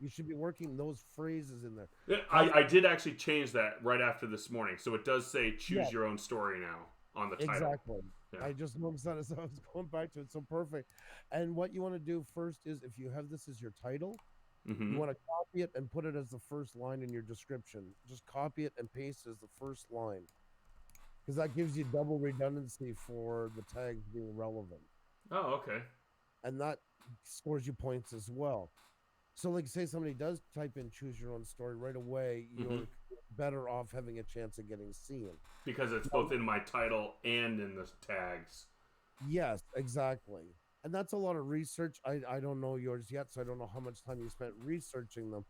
B: You should be working those phrases in there.
A: Yeah, I did actually change that right after this morning, so it does say choose your own story now on the title.
B: Exactly.
A: Yeah.
B: I just noticed that as I was going back to it. So perfect. And what you want to do first is if you have this as your title, you want to copy it and put it as the first line in your description. Just copy it and paste it as the first line, because that gives you double redundancy for the tags being relevant.
A: Oh, okay.
B: And that scores you points as well. So, like, say somebody does type in "choose your own story" right away, you're better off having a chance of getting seen
A: because it's both in my title and in the tags.
B: Yes, exactly. And that's a lot of research. I don't know yours yet, so I don't know how much time you spent researching them.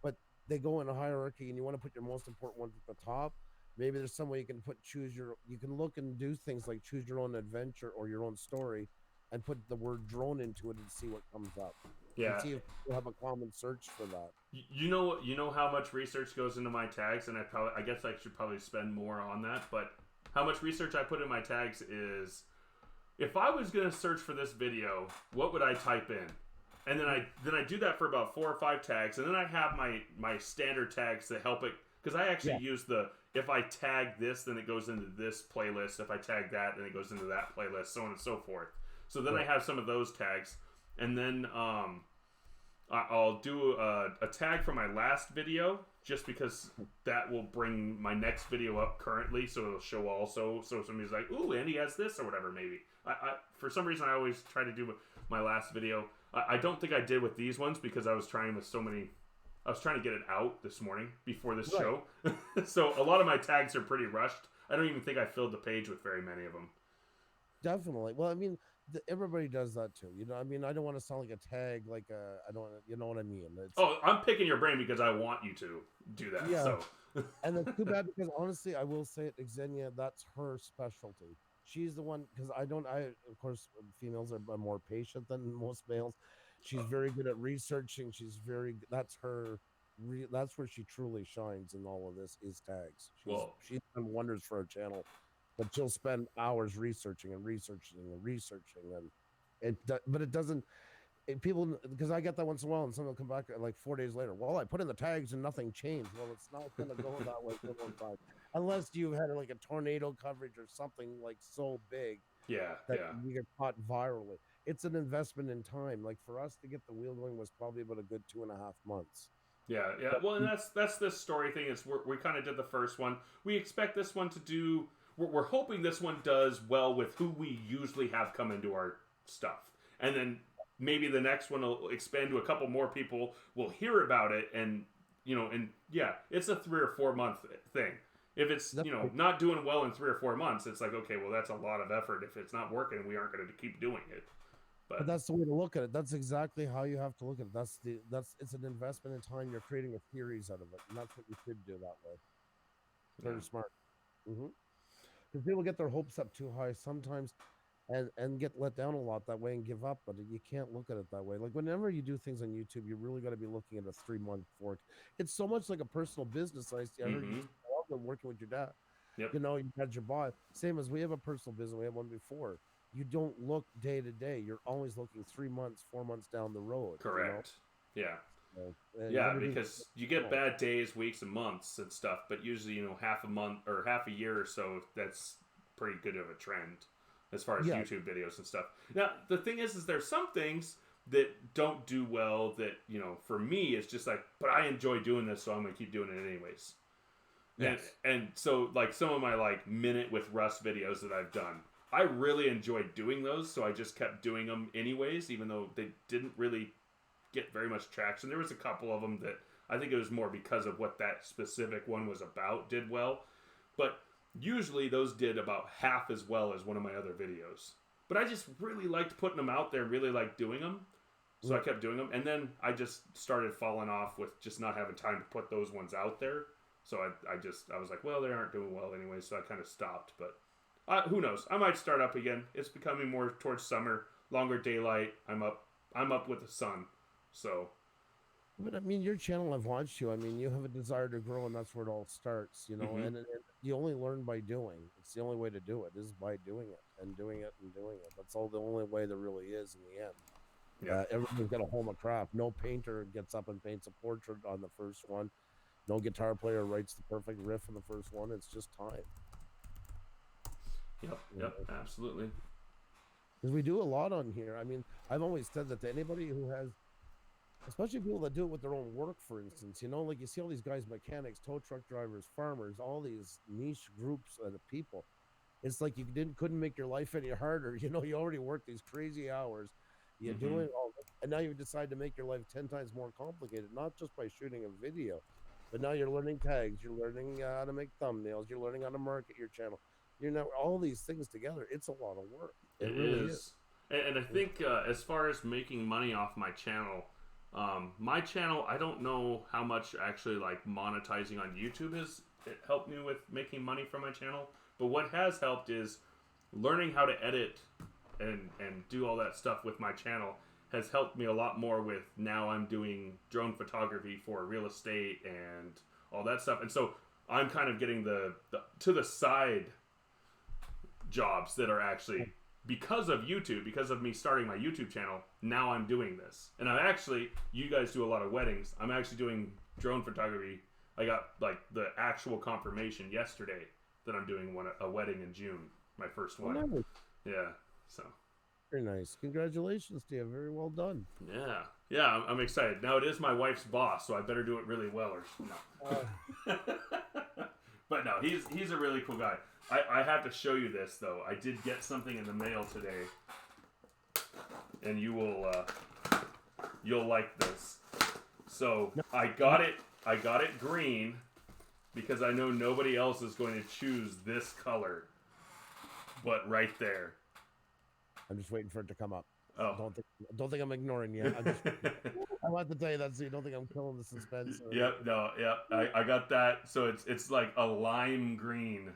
B: But they go in a hierarchy, and you want to put your most important ones at the top. Maybe there's some way you can put you can look and do things like choose your own adventure or your own story, and put the word drone into it and see what comes up.
A: Yeah.
B: And see if you have a common search for that.
A: You know how much research goes into my tags, and I guess I should probably spend more on that. But how much research I put in my tags is, if I was gonna search for this video, what would I type in? And then I do that for about 4 or 5 tags, and then I have my standard tags that help it, because I actually use if I tag this, then it goes into this playlist. If I tag that, then it goes into that playlist, so on and so forth. So then I have some of those tags, and then I'll do a tag for my last video, just because that will bring my next video up currently, so it'll show also. So somebody's like, "Ooh, Andy has this," or whatever. Maybe I for some reason I always try to do my last video. I don't think I did with these ones, because I was trying with so many. I was trying to get it out this morning before this show, so a lot of my tags are pretty rushed. I don't even think I filled the page with very many of them.
B: Definitely. Well, I mean, everybody does that too. You know, I mean, I don't want to sound like a tag, like I don't, you know what I mean?
A: I'm picking your brain because I want you to do that.
B: Yeah.
A: So.
B: And it's too bad, because honestly, I will say it, Xenia, that's her specialty. She's the one, because of course, females are more patient than most males. She's very good at researching. That's where she truly shines in all of this, is tags. She's done wonders for her channel, but she'll spend hours researching, but it doesn't. People, because I get that once in a while, and someone will come back like 4 days later. Well, I put in the tags and nothing changed. Well, it's not going to go that way for one time, unless you had like a tornado coverage or something like so big. That you get caught virally. It's an investment in time. Like, for us to get the wheel going was probably about a good 2.5 months.
A: Yeah. Well, and that's this story thing. Is we kind of did the first one. We expect this one to do. We're hoping this one does well with who we usually have come into our stuff, and then maybe the next one will expand to a couple more people. Will hear about it, and it's a 3 or 4 month thing. If it's not doing well in 3 or 4 months, it's like, okay, well, that's a lot of effort. If it's not working, we aren't going to keep doing it.
B: But that's the way to look at it. That's exactly how you have to look at it. It's an investment in time. You're creating a series out of it, and that's what you should do that way. Very smart. Because people get their hopes up too high sometimes, and get let down a lot that way and give up. But you can't look at it that way. Like, whenever you do things on YouTube, you really got to be looking at a 3-month fork. It's so much like a personal business. I heard you working with your dad.
A: Yep.
B: You know, you had your boss. Same as we have a personal business. We had one before. You don't look day to day. You're always looking 3 months, 4 months down the road.
A: Correct. You know? Because you get bad days, weeks, and months and stuff, but usually, half a month or half a year or so, that's pretty good of a trend as far as YouTube videos and stuff. Now, the thing is there's some things that don't do well that, for me, it's just like, but I enjoy doing this, so I'm going to keep doing it anyways. Yes. And so, like, some of my, like, Minute with Russ videos that I've done, I really enjoyed doing those, so I just kept doing them anyways, even though they didn't really get very much traction. There was a couple of them that I think it was more because of what that specific one was about did well. But usually those did about half as well as one of my other videos. But I just really liked putting them out there, really liked doing them. So I kept doing them. And then I just started falling off with just not having time to put those ones out there. So I was like, well, they aren't doing well anyway, so I kind of stopped. But who knows? I might start up again. It's becoming more towards summer, longer daylight. I'm up with the sun. So,
B: but I mean, your channel, I've watched you. I mean, you have a desire to grow, and that's where it all starts, and you only learn by doing. It's the only way to do it, is by doing it and doing it and doing it. That's all the only way there really is in the end. Yeah. Everyone's got a home of craft. No painter gets up and paints a portrait on the first one. No guitar player writes the perfect riff on the first one. It's just time.
A: Yep, absolutely.
B: Because we do a lot on here. I mean, I've always said that to anybody who has especially people that do it with their own work, for instance. You know, like you see all these guys, mechanics, tow truck drivers, farmers, all these niche groups of people. It's like you couldn't make your life any harder. You know, you already work these crazy hours. You're
A: Hmm.
B: doing all this, and now you decide to make your life 10 times more complicated, not just by shooting a video, but now you're learning tags, you're learning how to make thumbnails, you're learning how to market your channel. You know, all these things together, it's a lot of work. It
A: It
B: really is.
A: is, and I think as far as making money off my channel, I don't know how much actually like monetizing on YouTube has it helped me with making money from my channel. But what has helped is learning how to edit and do all that stuff with my channel has helped me a lot more with now I'm doing drone photography for real estate and all that stuff. And so I'm kind of getting the to the side jobs that are actually because of YouTube, because of me starting my YouTube channel, now I'm doing this. And I'm actually, you guys do a lot of weddings. I'm actually doing drone photography. I got like the actual confirmation yesterday that I'm doing a wedding in June, my first
B: Oh,
A: one.
B: nice.
A: Yeah. So,
B: Very nice. Congratulations to you. Very well done.
A: yeah. Yeah, I'm excited. Now it is my wife's boss, so I better do it really well or
B: Uh,
A: no. But no, he's a really cool guy. I have to show you this though. I did get something in the mail today, and you'll like this. So
B: no,
A: I got it. I got it green because I know nobody else is going to choose this color. But right there.
B: I'm just waiting for it to come up.
A: Oh.
B: Don't think I'm ignoring you. I want to tell you that so you don't think I'm killing the suspense or
A: Yep.
B: anything.
A: No. Yep. I got that. So it's like a lime green.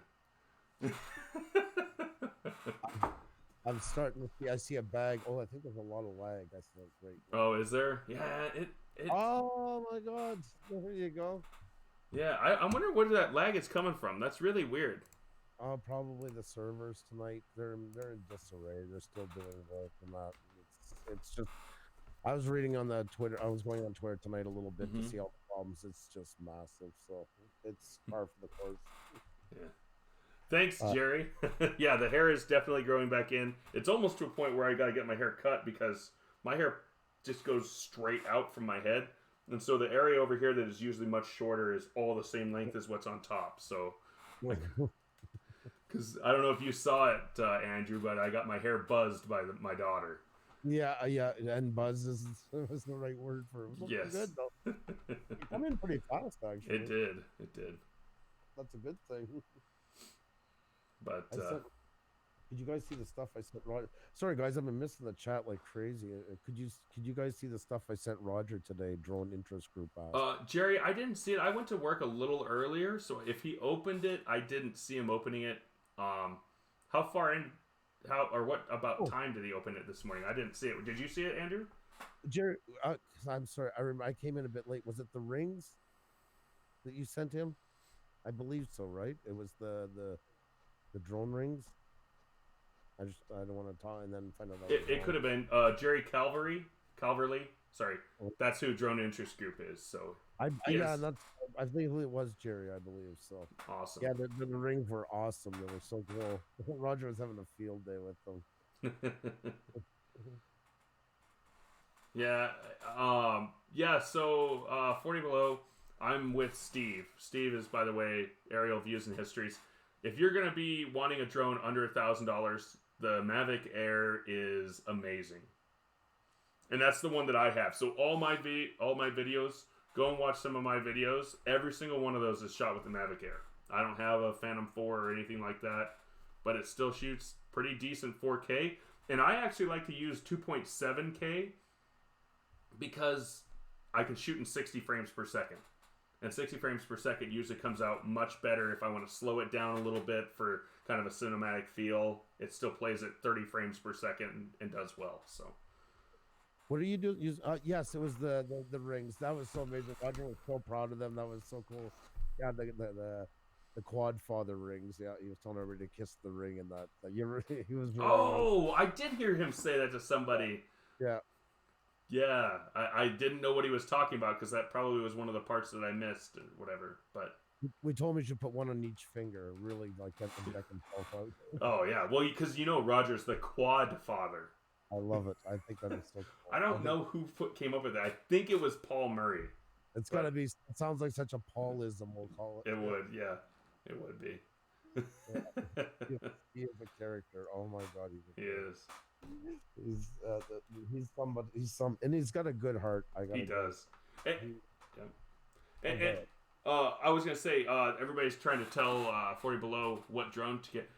B: I'm starting to see. I see a bag. Oh, I think there's a lot of lag. That's not great.
A: Oh, is there? Yeah. It.
B: Oh my God! There you go.
A: Yeah. I wonder where that lag is coming from. That's really weird.
B: Probably the servers tonight. They're in disarray. They're still doing work and that. It's just. I was reading on the Twitter. I was going on Twitter tonight a little bit to
A: Mm-hmm.
B: see all the problems. It's just massive. So it's par for the course.
A: Yeah. Thanks,
B: Uh,
A: Jerry. Yeah, the hair is definitely growing back in. It's almost to a point where I got to get my hair cut because my hair just goes straight out from my head. And so the area over here that is usually much shorter is all the same length as what's on top. So, because I don't know if you saw it, Andrew, but I got my hair buzzed by my daughter.
B: yeah, yeah, and buzz is the right word for it. Looking
A: Yes.
B: good though. You come in pretty fast, actually.
A: It did. It did.
B: That's a good thing.
A: But
B: I sent. Did you guys see the stuff I sent Roger? Sorry, guys, I've been missing the chat like crazy. Could you guys see the stuff I sent Roger today? Drone interest group asked.
A: Jerry, I didn't see it. I went to work a little earlier, so if he opened it, I didn't see him opening it. How far in? How or what about
B: Oh,
A: time did he open it this morning? I didn't see it. Did you see it, Andrew?
B: Jerry, I'm sorry. I came in a bit late. Was it the rings that you sent him? I believe so, right? It was the drone rings. I don't want to talk and then find out I was
A: It
B: wrong.
A: could have been Jerry Calverley. Sorry,
B: Oh,
A: that's who Drone Interest Group is. So he
B: yeah,
A: is
B: that's I think it was Jerry, I believe so.
A: awesome.
B: Yeah, the rings were awesome. They were so cool. Roger was having a field day with them.
A: Yeah. Yeah. So 40 below. I'm with Steve. Steve is, by the way, Aerial Views and Histories. If you're gonna be wanting a drone under $1,000, the Mavic Air is amazing, and that's the one that I have. So all my videos, go and watch some of my videos. Every single one of those is shot with the Mavic Air. I don't have a Phantom 4 or anything like that, but it still shoots pretty decent 4K. And I actually like to use 2.7K because I can shoot in 60 frames per second. And 60 frames per second usually comes out much better if I want to slow it down a little bit for kind of a cinematic feel. It still plays at 30 frames per second and does well. So,
B: What do you do? Use yes, it was the rings. That was so amazing. Roger was so proud of them. That was so cool. Yeah, the quad father rings. Yeah, he was telling everybody to kiss the ring and that he was really
A: oh, I did hear him say that to somebody.
B: yeah.
A: Yeah, I didn't know what he was talking about because that probably was one of the parts that I missed or whatever. But
B: We told him you should put one on each finger. Really like that can deck himself out.
A: oh yeah, well because you know Roger's the quad father.
B: I love it. I think that'd be so cool.
A: I
B: I
A: don't
B: think
A: know who came up with that. I think it was Paul Murray,
B: it's gotta
A: but
B: be. It sounds like such a Paulism. We'll call
A: it
B: it.
A: would, yeah, it would be.
B: Yeah, he is a character. Oh my god, he's
A: He
B: a character.
A: is.
B: He's somebody. He's some, and he's got a good heart. I
A: He
B: gotta go.
A: does. And,
B: He,
A: yeah.
B: oh,
A: and,
B: go
A: and
B: ahead.
A: I was gonna say, everybody's trying to tell 40 Below what drone to get.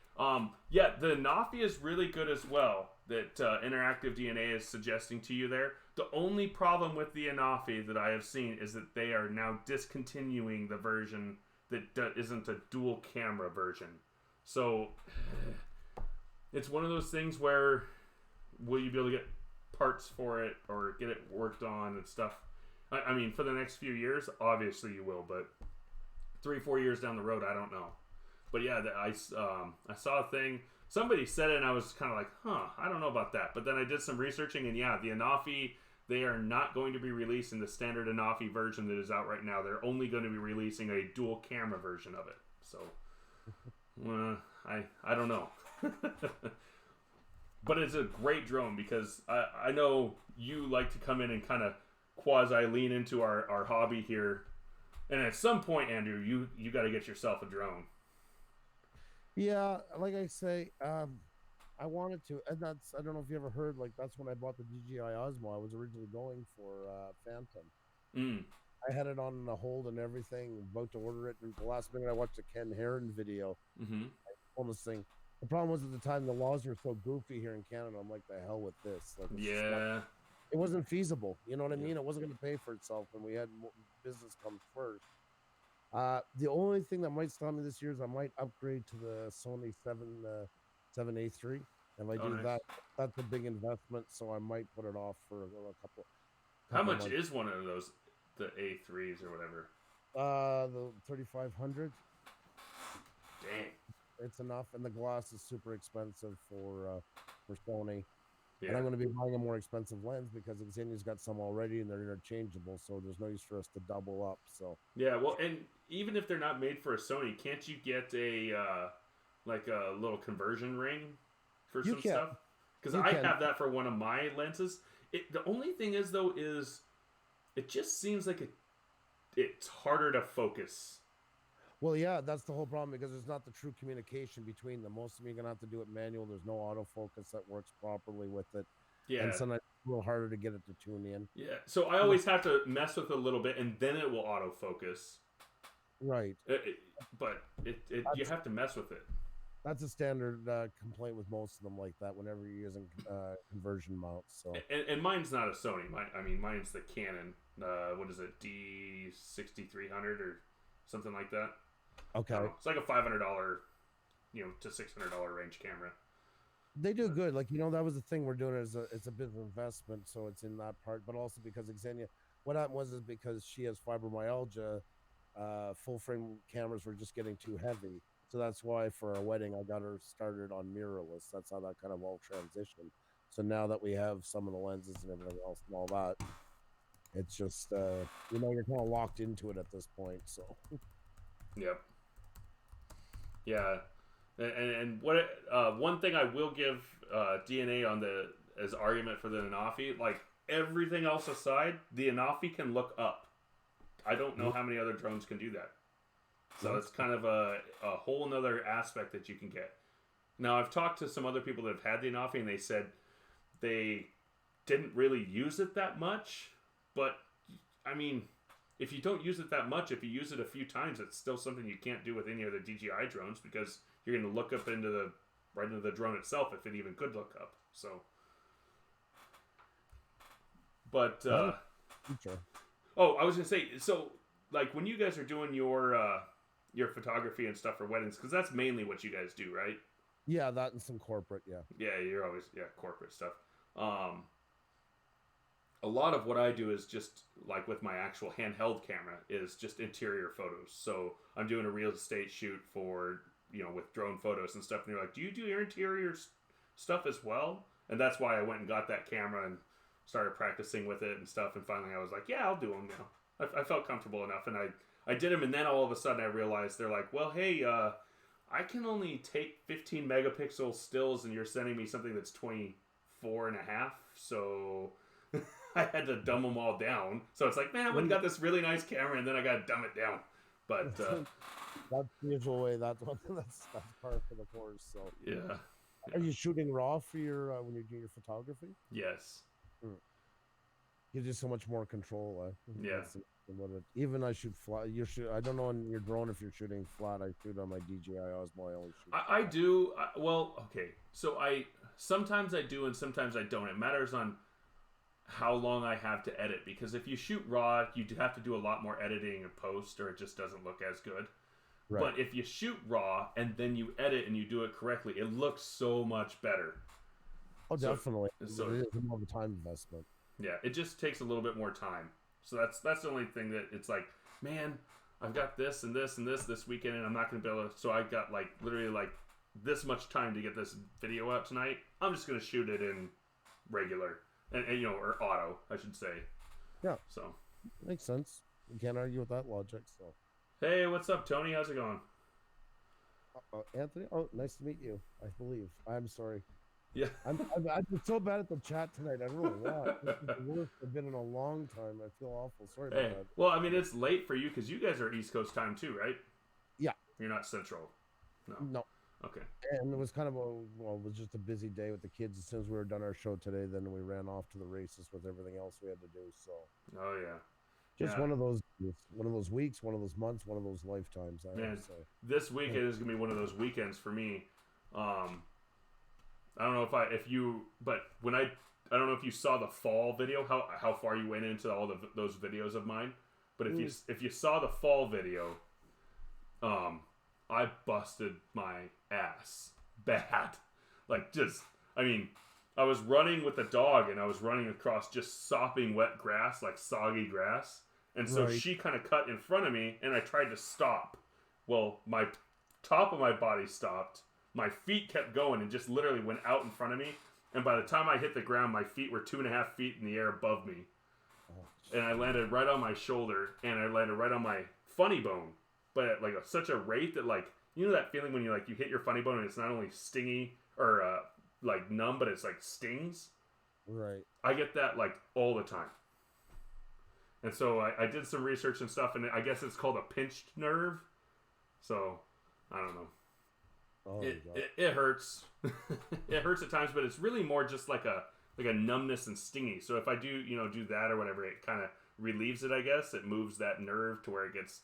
A: Yeah, the Nafi is really good as well. That Interactive DNA is suggesting to you there. The only problem with the Anafi that I have seen is that they are now discontinuing the version that isn't a dual camera version. So it's one of those things where will you be able to get parts for it or get it worked on and stuff? I mean, for the next few years, obviously you will, but 3-4 years down the road, I don't know. But yeah, I saw a thing. Somebody said it, and I was kind of like, huh, I don't know about that. But then I did some researching, and yeah, the Anafi, they are not going to be releasing the standard Anafi version that is out right now. They're only going to be releasing a dual camera version of it. So, I don't know. But it's a great drone because I know you like to come in and kind of quasi lean into our hobby here. And at some point, Andrew, you got to get yourself a drone.
B: Yeah, like I say, I wanted to, and that's I don't know if you ever heard. Like that's when I bought the DJI Osmo. I was originally going for Phantom.
A: Mm.
B: I had it on a hold and everything, about to order it, and at the last minute I watched a Ken Heron video
A: Mm-hmm.
B: on this thing. The problem was at the time the laws were so goofy here in Canada. I'm like, the hell with this. Like, it's just not,
A: Yeah.
B: it wasn't feasible. You know what I
A: Yeah.
B: mean? It wasn't going to pay for itself, and we had business come first. The only thing that might stop me this year is I might upgrade to the Sony 7A3. If I
A: Oh,
B: do
A: nice.
B: that, that's a big investment, so I might put it off for a
A: How
B: couple of
A: much
B: months.
A: is one of those, the A3s or whatever?
B: The 3500.
A: Dang.
B: It's enough, and the glass is super expensive for Sony. And
A: Yeah.
B: I'm going to be buying a more expensive lens because Xenia's got some already, and they're interchangeable, so there's no use for us to double up. So
A: Yeah. Well, and even if they're not made for a Sony, can't you get a like a little conversion ring for
B: you
A: some
B: can,
A: stuff? Because
B: you
A: I
B: can.
A: have that for one of my lenses. The only thing is though is it just seems like it's harder to focus.
B: Well, yeah, that's the whole problem because there's not the true communication between them. Most of them you're gonna have to do it manual. There's no autofocus that works properly with it, and
A: Yeah.
B: sometimes it's a little harder to get it to tune in.
A: Yeah. So I always have to mess with it a little bit, and then it will autofocus.
B: Right.
A: But you
B: That's
A: have to mess with it.
B: that's a standard complaint with most of them like that. Whenever you're using conversion mounts, so
A: And mine's not a Sony. Mine's the Canon. What is it, D6300 or something like that? I
B: okay,
A: don't know. It's like a $500, to $600 range camera.
B: they do good. Like that was the thing we're doing as it's a bit of investment, so it's in that part. But also because Xenia, what happened was is because she has fibromyalgia, full frame cameras were just getting too heavy. So that's why for our wedding I got her started on mirrorless. That's how that kind of all transitioned. So now that we have some of the lenses and everything else and all that, it's just you're kind of locked into it at this point. So
A: Yep. Yeah. And what one thing I will give DNA on the as argument for the Anafi, like everything else aside, the Anafi can look up. I don't know how many other drones can do that. So it's kind of a whole nother aspect that you can get. Now, I've talked to some other people that have had the Anafi, and they said they didn't really use it that much. But, I mean, if you don't use it that much, if you use it a few times, it's still something you can't do with any other DJI drones because you're going to look up right into the drone itself if it even could look up. So, but,
B: future.
A: oh, I was going to say, so, like, when you guys are doing your photography and stuff for weddings, because that's mainly what you guys do, right?
B: Yeah, that and some corporate, yeah.
A: Yeah, you're always corporate stuff. A lot of what I do is just like with my actual handheld camera is just interior photos. So I'm doing a real estate shoot for with drone photos and stuff, and they're like, "Do you do your interior stuff as well?" And that's why I went and got that camera and started practicing with it and stuff. And finally, I was like, "Yeah, I'll do them now." I felt comfortable enough, and I did them, and then all of a sudden I realized they're like, "Well, hey, I can only take 15 megapixel stills, and you're sending me something that's 24 4.5, so I had to dumb them all down. So it's like, man, I went and got this really nice camera, and then I got to dumb it down. But
B: that's the usual way. That's part for the course. So
A: yeah.
B: Are you shooting raw for your when you're doing your photography?
A: Yes.
B: Gives you so much more control.
A: Yeah.
B: Even I shoot flat. You shoot. I don't know on your drone if you're shooting flat. I shoot on my DJI Osmo. I only shoot.
A: I do. Well, okay. So sometimes I do and sometimes I don't. It matters on how long I have to edit, because if you shoot raw, you have to do a lot more editing and post, or it just doesn't look as good. Right. But if you shoot raw and then you edit and you do it correctly, it looks so much better.
B: Oh, definitely. So it is more of a time investment.
A: Yeah, it just takes a little bit more time. So that's the only thing that it's like, man, I've got this and this and this weekend, and I'm not going to be able to. So I got like literally like this much time to get this video out tonight. I'm just going to shoot it in regular and or auto, I should say.
B: Yeah.
A: So
B: makes sense. You can't argue with that logic. So.
A: Hey, what's up, Tony? How's it going?
B: Anthony. Oh, nice to meet you. I believe. I'm sorry.
A: Yeah.
B: I've been so bad at the chat tonight. I don't know why. This is the worst I've been in a long time. I feel awful. Sorry about that.
A: Well, I mean, it's late for you because you guys are East Coast time too, right?
B: Yeah.
A: You're not Central.
B: No.
A: Okay.
B: And it was kind of it was just a busy day with the kids. As soon as we were done our show today, then we ran off to the races with everything else we had to do. So.
A: Oh yeah.
B: Just one of those weeks, one of those months, one of those lifetimes. I would say.
A: This weekend is gonna be one of those weekends for me. I don't know I don't know if you saw the fall video, how far you went into all those videos of mine. But if you saw the fall video, I busted my ass bad. Like I was running with the dog and I was running across just sopping wet grass, like soggy grass. And so she kind of cut in front of me and I tried to stop. Well, my top of my body stopped. My feet kept going and just literally went out in front of me. And by the time I hit the ground, my feet were 2.5 feet in the air above me. And I landed right on my shoulder and I landed right on my funny bone. But at like such a rate that like, you know that feeling when you hit your funny bone and it's not only stingy or like numb, but it's like stings?
B: Right.
A: I get that like all the time. And so I did some research and stuff, and I guess it's called a pinched nerve. So, I don't know.
B: Oh,
A: it hurts. It hurts at times, but it's really more just like a numbness and stingy. So if I do do that or whatever, it kind of relieves it. I guess it moves that nerve to where it gets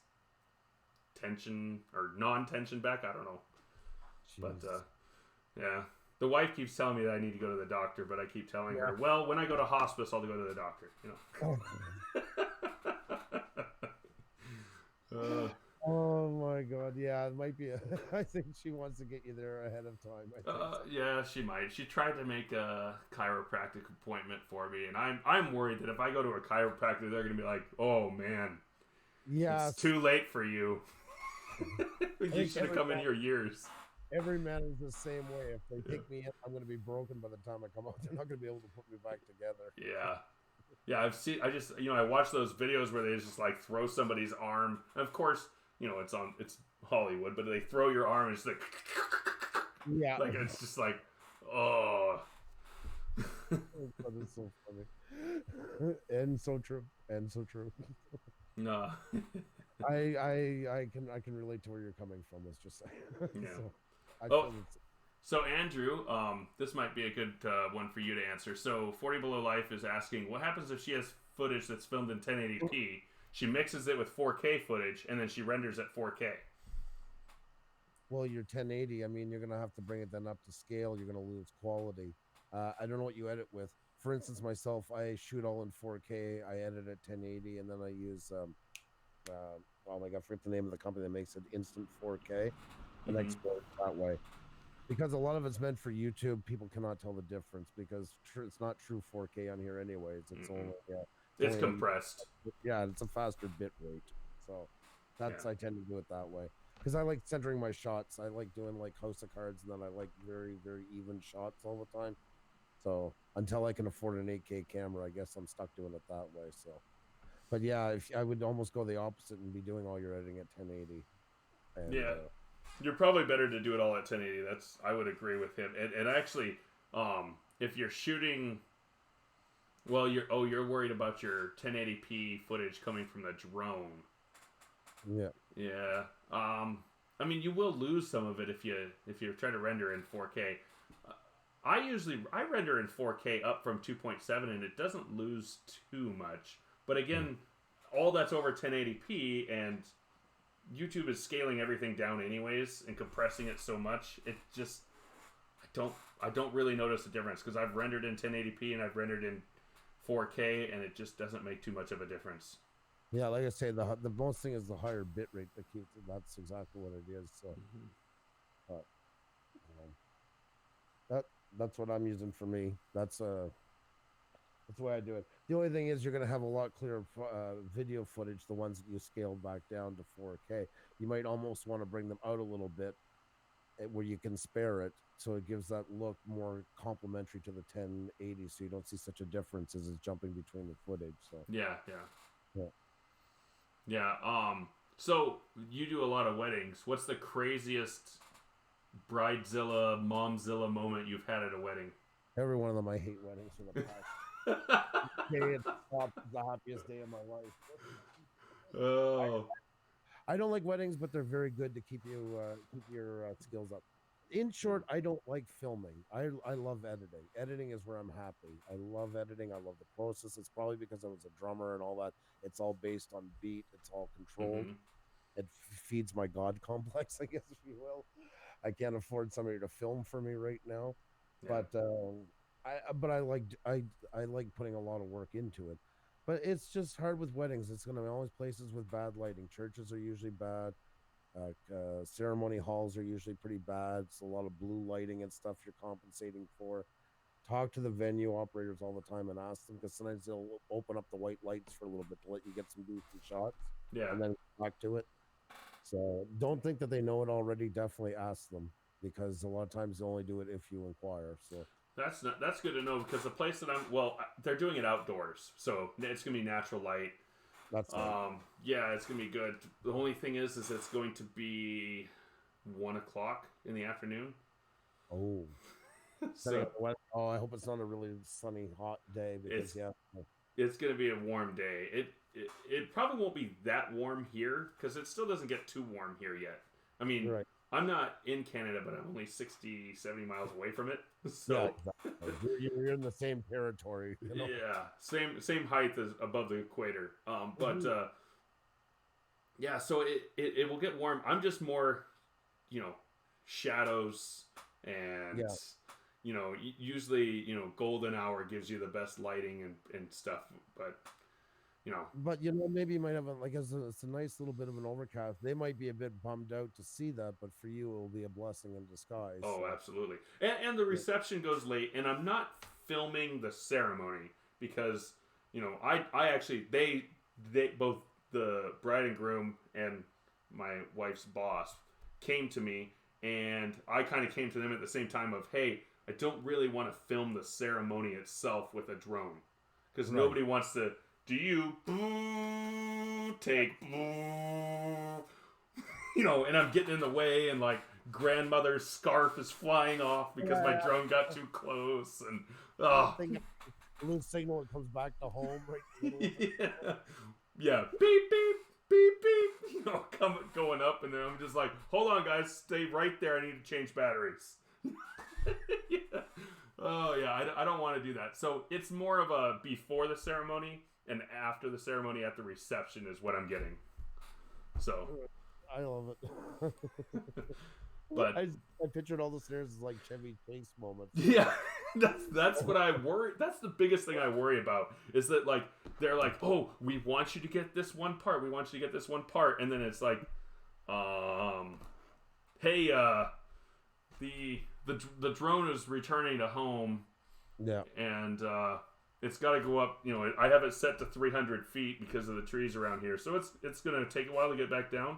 A: tension or non-tension back. I don't know. Jeez. But yeah, the wife keeps telling me that I need to go to the doctor, but I keep telling her, well, when I go to hospice, I'll go to the doctor.
B: Oh my God! Yeah, it might be. I think she wants to get you there ahead of time.
A: Yeah, she might. She tried to make a chiropractic appointment for me, and I'm worried that if I go to a chiropractor, they're gonna be like, "Oh man, it's too late for you. You should have come in your years."
B: Every man is the same way. If they pick me in, I'm gonna be broken by the time I come out. They're not gonna be able to put me back together.
A: Yeah. I watch those videos where they just like throw somebody's arm. And of course, it's Hollywood, but they throw your arm and it's like, like it's just like, oh.
B: That is so funny, and so true,
A: No.
B: I can relate to where you're coming from. Let's just say.
A: Yeah. So Andrew, this might be a good one for you to answer. So 40 Below Life is asking, what happens if she has footage that's filmed in 1080p? She mixes it with 4K footage, and then she renders at 4K.
B: Well, your 1080, I mean, you're going to have to bring it then up to scale. You're going to lose quality. I don't know what you edit with. For instance, myself, I shoot all in 4K. I edit at 1080, and then I use, oh my God, I forget the name of the company that makes it, Instant 4K, and export it that way. Because a lot of it's meant for YouTube, people cannot tell the difference because it's not true 4K on here anyways. It's only
A: it's compressed.
B: It's a faster bit rate. So I tend to do it that way because I like centering my shots. I like doing like House of Cards, and then I like very, very even shots all the time. So until I can afford an 8K camera, I guess I'm stuck doing it that way. So, but yeah, if I would almost go the opposite and be doing all your editing at 1080. And,
A: you're probably better to do it all at 1080. I would agree with him. And actually, if you're shooting, well, you're worried about your 1080p footage coming from the drone.
B: Yeah.
A: Yeah. I mean, you will lose some of it if you try to render in 4K. I render in 4K up from 2.7, and it doesn't lose too much. But again, all that's over 1080p, and YouTube is scaling everything down anyways and compressing it so much. It just I don't really notice a difference because I've rendered in 1080p and I've rendered in 4K, and it just doesn't make too much of a difference.
B: Yeah, like I say, the most thing is the higher bit rate that keeps it. That's exactly what it is. So, that's what I'm using for me. That's the way I do it. The only thing is you're going to have a lot clearer video footage, the ones that you scaled back down to 4K. You might almost want to bring them out a little bit where you can spare it, so it gives that look more complementary to the 1080, so you don't see such a difference as it's jumping between the footage. So
A: yeah. So you do a lot of weddings. What's the craziest bridezilla, momzilla moment you've had at a wedding?
B: Every one of them. I hate weddings for the past. It's the happiest day of my life.
A: Oh.
B: I don't like weddings, but they're very good to keep your skills up. In short, I don't like filming. I love editing. Editing is where I'm happy. I love editing. I love the process. It's probably because I was a drummer and all that. It's all based on beat. It's all controlled. It feeds my God complex, I guess, if you will. I can't afford somebody to film for me right now, but I like putting a lot of work into it. But it's just hard with weddings. It's going to be always places with bad lighting. Churches are usually bad. Ceremony halls are usually pretty bad. It's a lot of blue lighting and stuff you're compensating for. Talk to the venue operators all the time and ask them, because sometimes they'll open up the white lights for a little bit to let you get some decent shots.
A: Yeah.
B: And then talk to it. So don't think that they know it already. Definitely ask them, because a lot of times they only do it if you inquire. So
A: that's good to know, because the place that they're doing it outdoors, so it's gonna be natural light.
B: That's
A: yeah, it's gonna be good. The only thing is it's going to be 1 o'clock in the afternoon.
B: Oh.
A: So,
B: I hope it's not a really sunny, hot day, because
A: it's gonna be a warm day. It probably won't be that warm here, because it still doesn't get too warm here yet. I mean,
B: right.
A: I'm not in Canada, but I'm only 60, 70 miles away from it. So
B: yeah, exactly. You're in the same territory. You know?
A: Yeah, same height as above the equator. But yeah, so it will get warm. I'm just more, shadows and usually golden hour gives you the best lighting and stuff, but.
B: But maybe you might have it's a nice little bit of an overcast. They might be a bit bummed out to see that, but for you, it will be a blessing in disguise.
A: Oh, so. Absolutely. And the reception goes late, and I'm not filming the ceremony because I actually they both the bride and groom and my wife's boss came to me, and I kind of came to them at the same time of, hey, I don't really want to film the ceremony itself with a drone, because nobody wants to. Do you take and I'm getting in the way, and grandmother's scarf is flying off because my drone got too close, and
B: blue signal, it comes back to home right.
A: Yeah, beep beep beep beep, going up, and then I'm just like, hold on guys, stay right there, I need to change batteries. Yeah. Oh yeah, I don't want to do that. So it's more of a before the ceremony and after the ceremony at the reception is what I'm getting. So
B: I love it.
A: But
B: I pictured all the stairs as like Chevy Chase moments.
A: Yeah, that's what I worry. That's the biggest thing I worry about, is that they're like, oh, we want you to get this one part. We want you to get this one part, and then it's like, hey, the drone is returning to home.
B: Yeah,
A: and it's got to go up. I have it set to 300 feet because of the trees around here, so it's gonna take a while to get back down.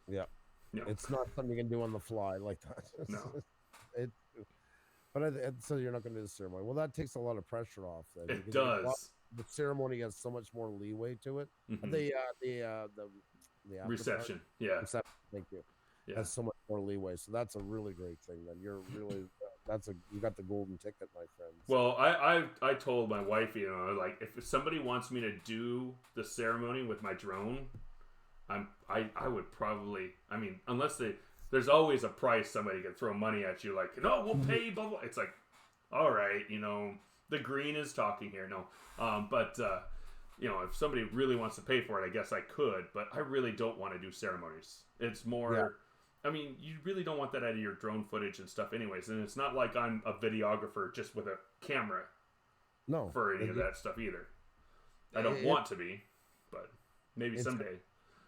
B: Yeah, it's not something you can do on the fly like that.
A: No,
B: so you're not gonna do the ceremony. Well, that takes a lot of pressure off. Then
A: it does.
B: The ceremony has so much more leeway to it.
A: Mm-hmm.
B: The
A: reception,
B: Thank you. Yeah. Has so much more leeway, so that's a really great thing. Then you're really you got the golden ticket, my friend.
A: Well, I told my wife, like if somebody wants me to do the ceremony with my drone, I would probably, I mean, unless there's always a price somebody can throw money at you, like, no, we'll pay, blah, blah. It's like, all right, the green is talking here. No, but if somebody really wants to pay for it, I guess I could, but I really don't want to do ceremonies. It's more, I mean, you really don't want that out of your drone footage and stuff anyways, and it's not like I'm a videographer just with a camera for any of that stuff either. I don't want to be, but maybe someday.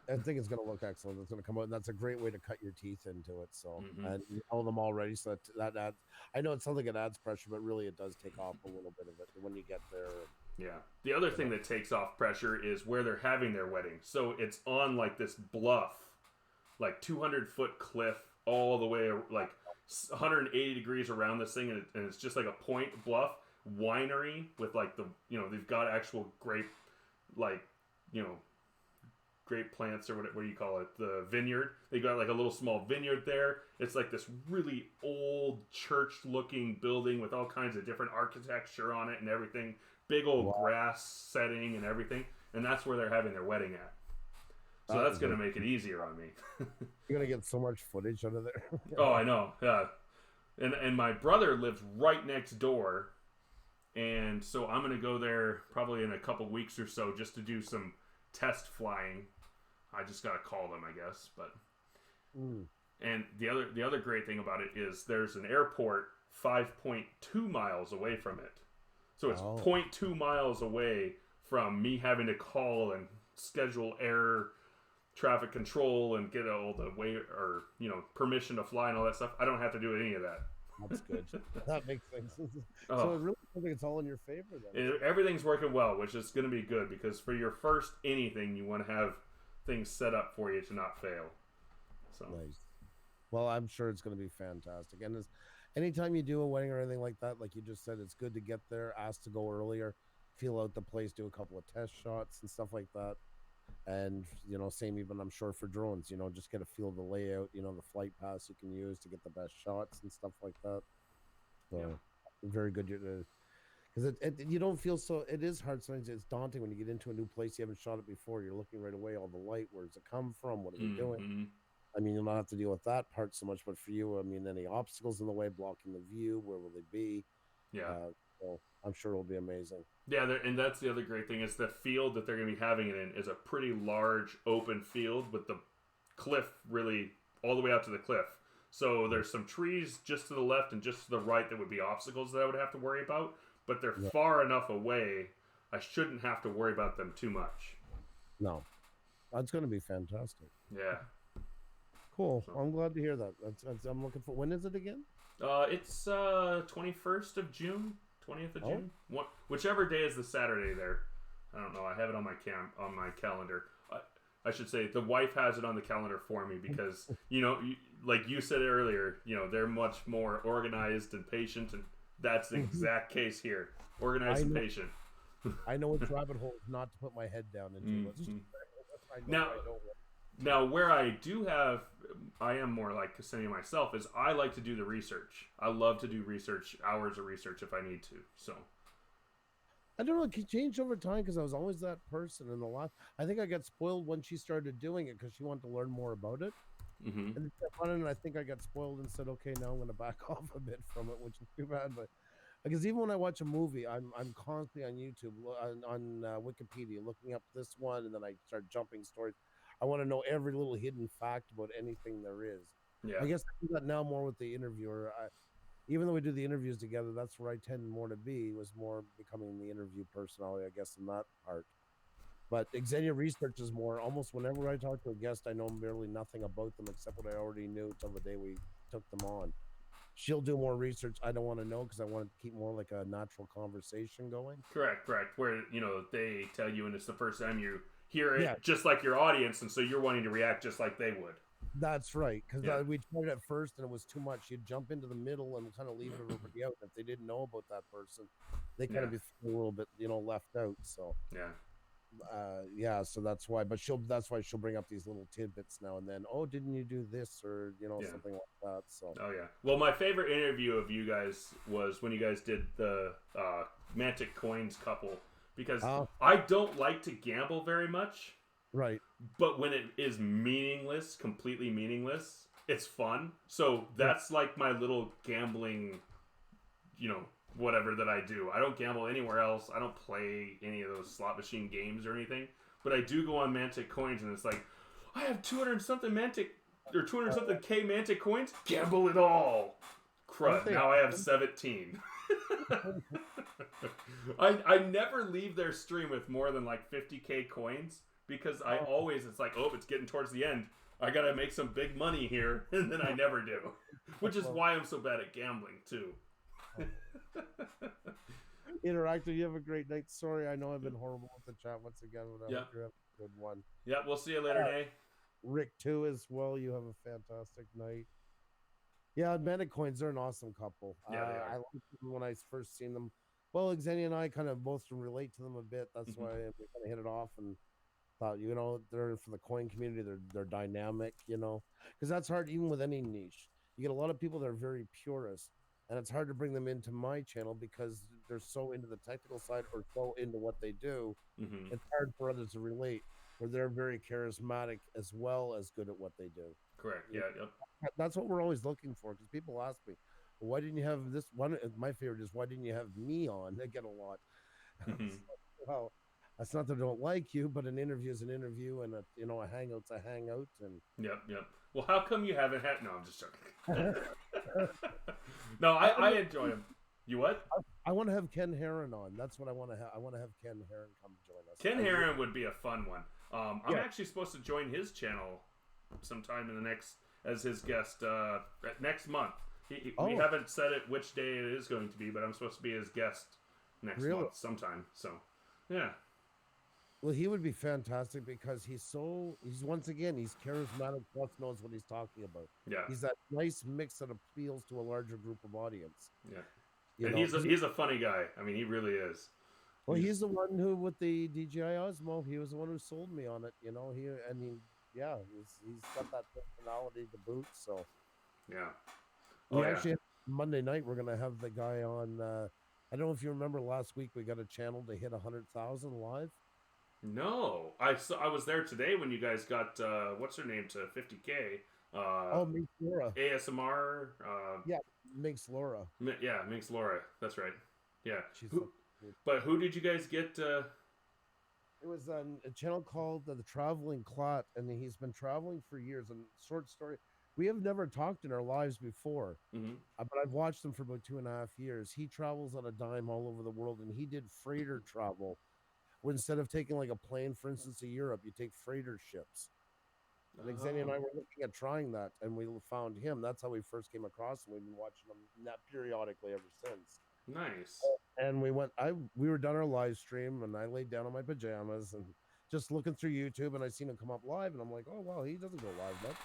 B: I think it's going to look excellent. It's going to come out, and that's a great way to cut your teeth into it. So, and you know them already, so that adds. I know it's something that adds pressure, but really it does take off a little bit of it when you get there.
A: Yeah. The other thing that takes off pressure is where they're having their wedding. So it's on like this bluff, like 200-foot cliff, all the way like 180 degrees around this thing, and it's just like a point bluff winery with like they've got actual grape, like grape plants or what do you call it, the vineyard. They got like a little small vineyard there. It's like this really old church looking building with all kinds of different architecture on it and everything, big old grass setting and everything, and that's where they're having their wedding at. So that's going to make it easier on me.
B: You're going to get so much footage out of there.
A: Oh, I know. Yeah. And my brother lives right next door, and so I'm going to go there probably in a couple weeks or so just to do some test flying. I just gotta call them, I guess. But and the other great thing about it is there's an airport 5.2 miles away from it, so it's 0.2 miles away from me having to call and schedule air traffic control and get all the way or permission to fly and all that stuff. I don't have to do any of that.
B: That's good. That makes sense. So it really I think it's all in your favor then.
A: Everything's working well, which is going to be good because for your first anything, you want to have things set up for you to not fail. So
B: nice. Well, I'm sure it's going to be fantastic. And anytime you do a wedding or anything like that, like you just said, it's good to get there, ask to go earlier, feel out the place, do a couple of test shots and stuff like that. And same even I'm sure for drones, just get a feel of the layout, the flight paths you can use to get the best shots and stuff like that. So very good. Because you don't feel so. It is hard sometimes. It's daunting when you get into a new place. You haven't shot it before. You're looking right away. All the light. Where does it come from? What are we doing? I mean, you'll not have to deal with that part so much. But for you, I mean, any obstacles in the way blocking the view? Where will they be?
A: Yeah.
B: So I'm sure it'll be amazing.
A: Yeah, and that's the other great thing is the field that they're going to be having it in is a pretty large open field with the cliff really all the way out to the cliff. So there's some trees just to the left and just to the right that would be obstacles that I would have to worry about. But they're far enough away, I shouldn't have to worry about them too much.
B: No. That's going to be fantastic.
A: Yeah.
B: Cool. So, I'm glad to hear that. I'm looking for... When is it again?
A: It's 21st of June, 20th of June. Whichever day is the Saturday there. I don't know. I have it on my calendar. I should say the wife has it on the calendar for me because, like you said earlier, they're much more organized and patient, and that's the exact case here. Organized and patient.
B: I know which rabbit hole not to put my head down into.
A: Now, where I am more like Ksenia myself, is I like to do the research. I love to do research, hours of research if I need to. So,
B: I don't know. It changed over time because I was always that person. In the last, I think I got spoiled when she started doing it because she wanted to learn more about it. And I think I got spoiled and said, okay, now I'm going to back off a bit from it, which is too bad. But because even when I watch a movie, I'm constantly on YouTube, on Wikipedia, looking up this one, and then I start jumping stories. I want to know every little hidden fact about anything there is.
A: Yeah.
B: I guess I do that now more with the interviewer. Even though we do the interviews together, that's where I tend more to be, was more becoming the interview personality, I guess, in that part. But Xenia researches more. Almost whenever I talk to a guest, I know barely nothing about them except what I already knew till the day we took them on. She'll do more research I don't want to know because I want to keep more like a natural conversation going.
A: Correct. Where, they tell you and it's the first time you hear it, just like your audience, and so you're wanting to react just like they would.
B: That's right, because we tried it at first and it was too much. You'd jump into the middle and kind of leave everybody out. If they didn't know about that person, they kind of be a little bit, left out. So Yeah, so that's why. But that's why she'll bring up these little tidbits now and then. Oh, didn't you do this or
A: Yeah.
B: something like that? So.
A: Oh yeah. Well, my favorite interview of you guys was when you guys did the Mantic Coins couple, because
B: Oh,
A: I don't like to gamble very much,
B: right.
A: but when it is meaningless, completely meaningless, it's fun. So that's like my little gambling, whatever that I do. I don't gamble anywhere else. I don't play any of those slot machine games or anything. But I do go on Mantic Coins, and it's like, I have 200 something Mantic or 200 something K Mantic Coins. Gamble it all. Crud. Now I have 17. I never leave their stream with more than like 50K coins, because I always, it's like, oh, it's getting towards the end. I gotta make some big money here, and then I never do. Which is why I'm so bad at gambling too.
B: Interactive, you have a great night. Sorry, I know I've been horrible with the chat once again, but I hope you have a good one.
A: Yeah, we'll see you later, Nay.
B: Rick too as well. You have a fantastic night. Yeah, Mantic Coins are an awesome couple.
A: Yeah, they are.
B: I liked them when I first seen them. Well, Xenia and I kind of both relate to them a bit. That's why we kind of hit it off and thought, they're for the coin community. They're dynamic, because that's hard even with any niche. You get a lot of people that are very purist, and it's hard to bring them into my channel because they're so into the technical side or so into what they do. It's hard for others to relate, where they're very charismatic as well as good at what they do.
A: Correct. Yeah. Yep.
B: That's what we're always looking for, because people ask me, why didn't you have this one? My favorite is, why didn't you have me on? I get a lot. Well, that's not that I don't like you, but an interview is an interview, and a hangout's a hangout. And
A: yep. Well, how come you haven't had? No, I'm just joking. No, I enjoy him. You what?
B: I want to have Ken Heron on. That's what I want to have. I want to have Ken Heron come join us.
A: Ken Heron would be a fun one. I'm actually supposed to join his channel sometime in the next, as his guest next month. We haven't said it which day it is going to be, but I'm supposed to be his guest next month sometime. So, yeah.
B: Well, he would be fantastic because he's charismatic, plus knows what he's talking about.
A: Yeah.
B: He's that nice mix that appeals to a larger group of audience.
A: Yeah. And he's a funny guy. I mean, he really is.
B: Well, he's the one who, with the DJI Osmo, he was the one who sold me on it. He's got that personality to boot. So,
A: yeah.
B: Actually, Monday night we're gonna have the guy on. I don't know if you remember last week we got a channel to hit 100,000 live.
A: No, I was there today when you guys got what's her name to 50K.
B: Minx Laura.
A: ASMR.
B: Minx Laura.
A: Minx Laura. That's right. Yeah. But who did you guys get?
B: It was a channel called the Traveling Clot, and he's been traveling for years. And short story, we have never talked in our lives before, but I've watched him for about 2.5 years. He travels on a dime all over the world, and he did freighter travel. Instead of taking like a plane, for instance, to Europe, you take freighter ships. And Xenia and I were looking at trying that, and we found him. That's how we first came across him. We've been watching him periodically ever since.
A: Nice.
B: And we were done our live stream, and I laid down in my pajamas and just looking through YouTube, and I seen him come up live, and I'm like, oh wow, he doesn't go live much.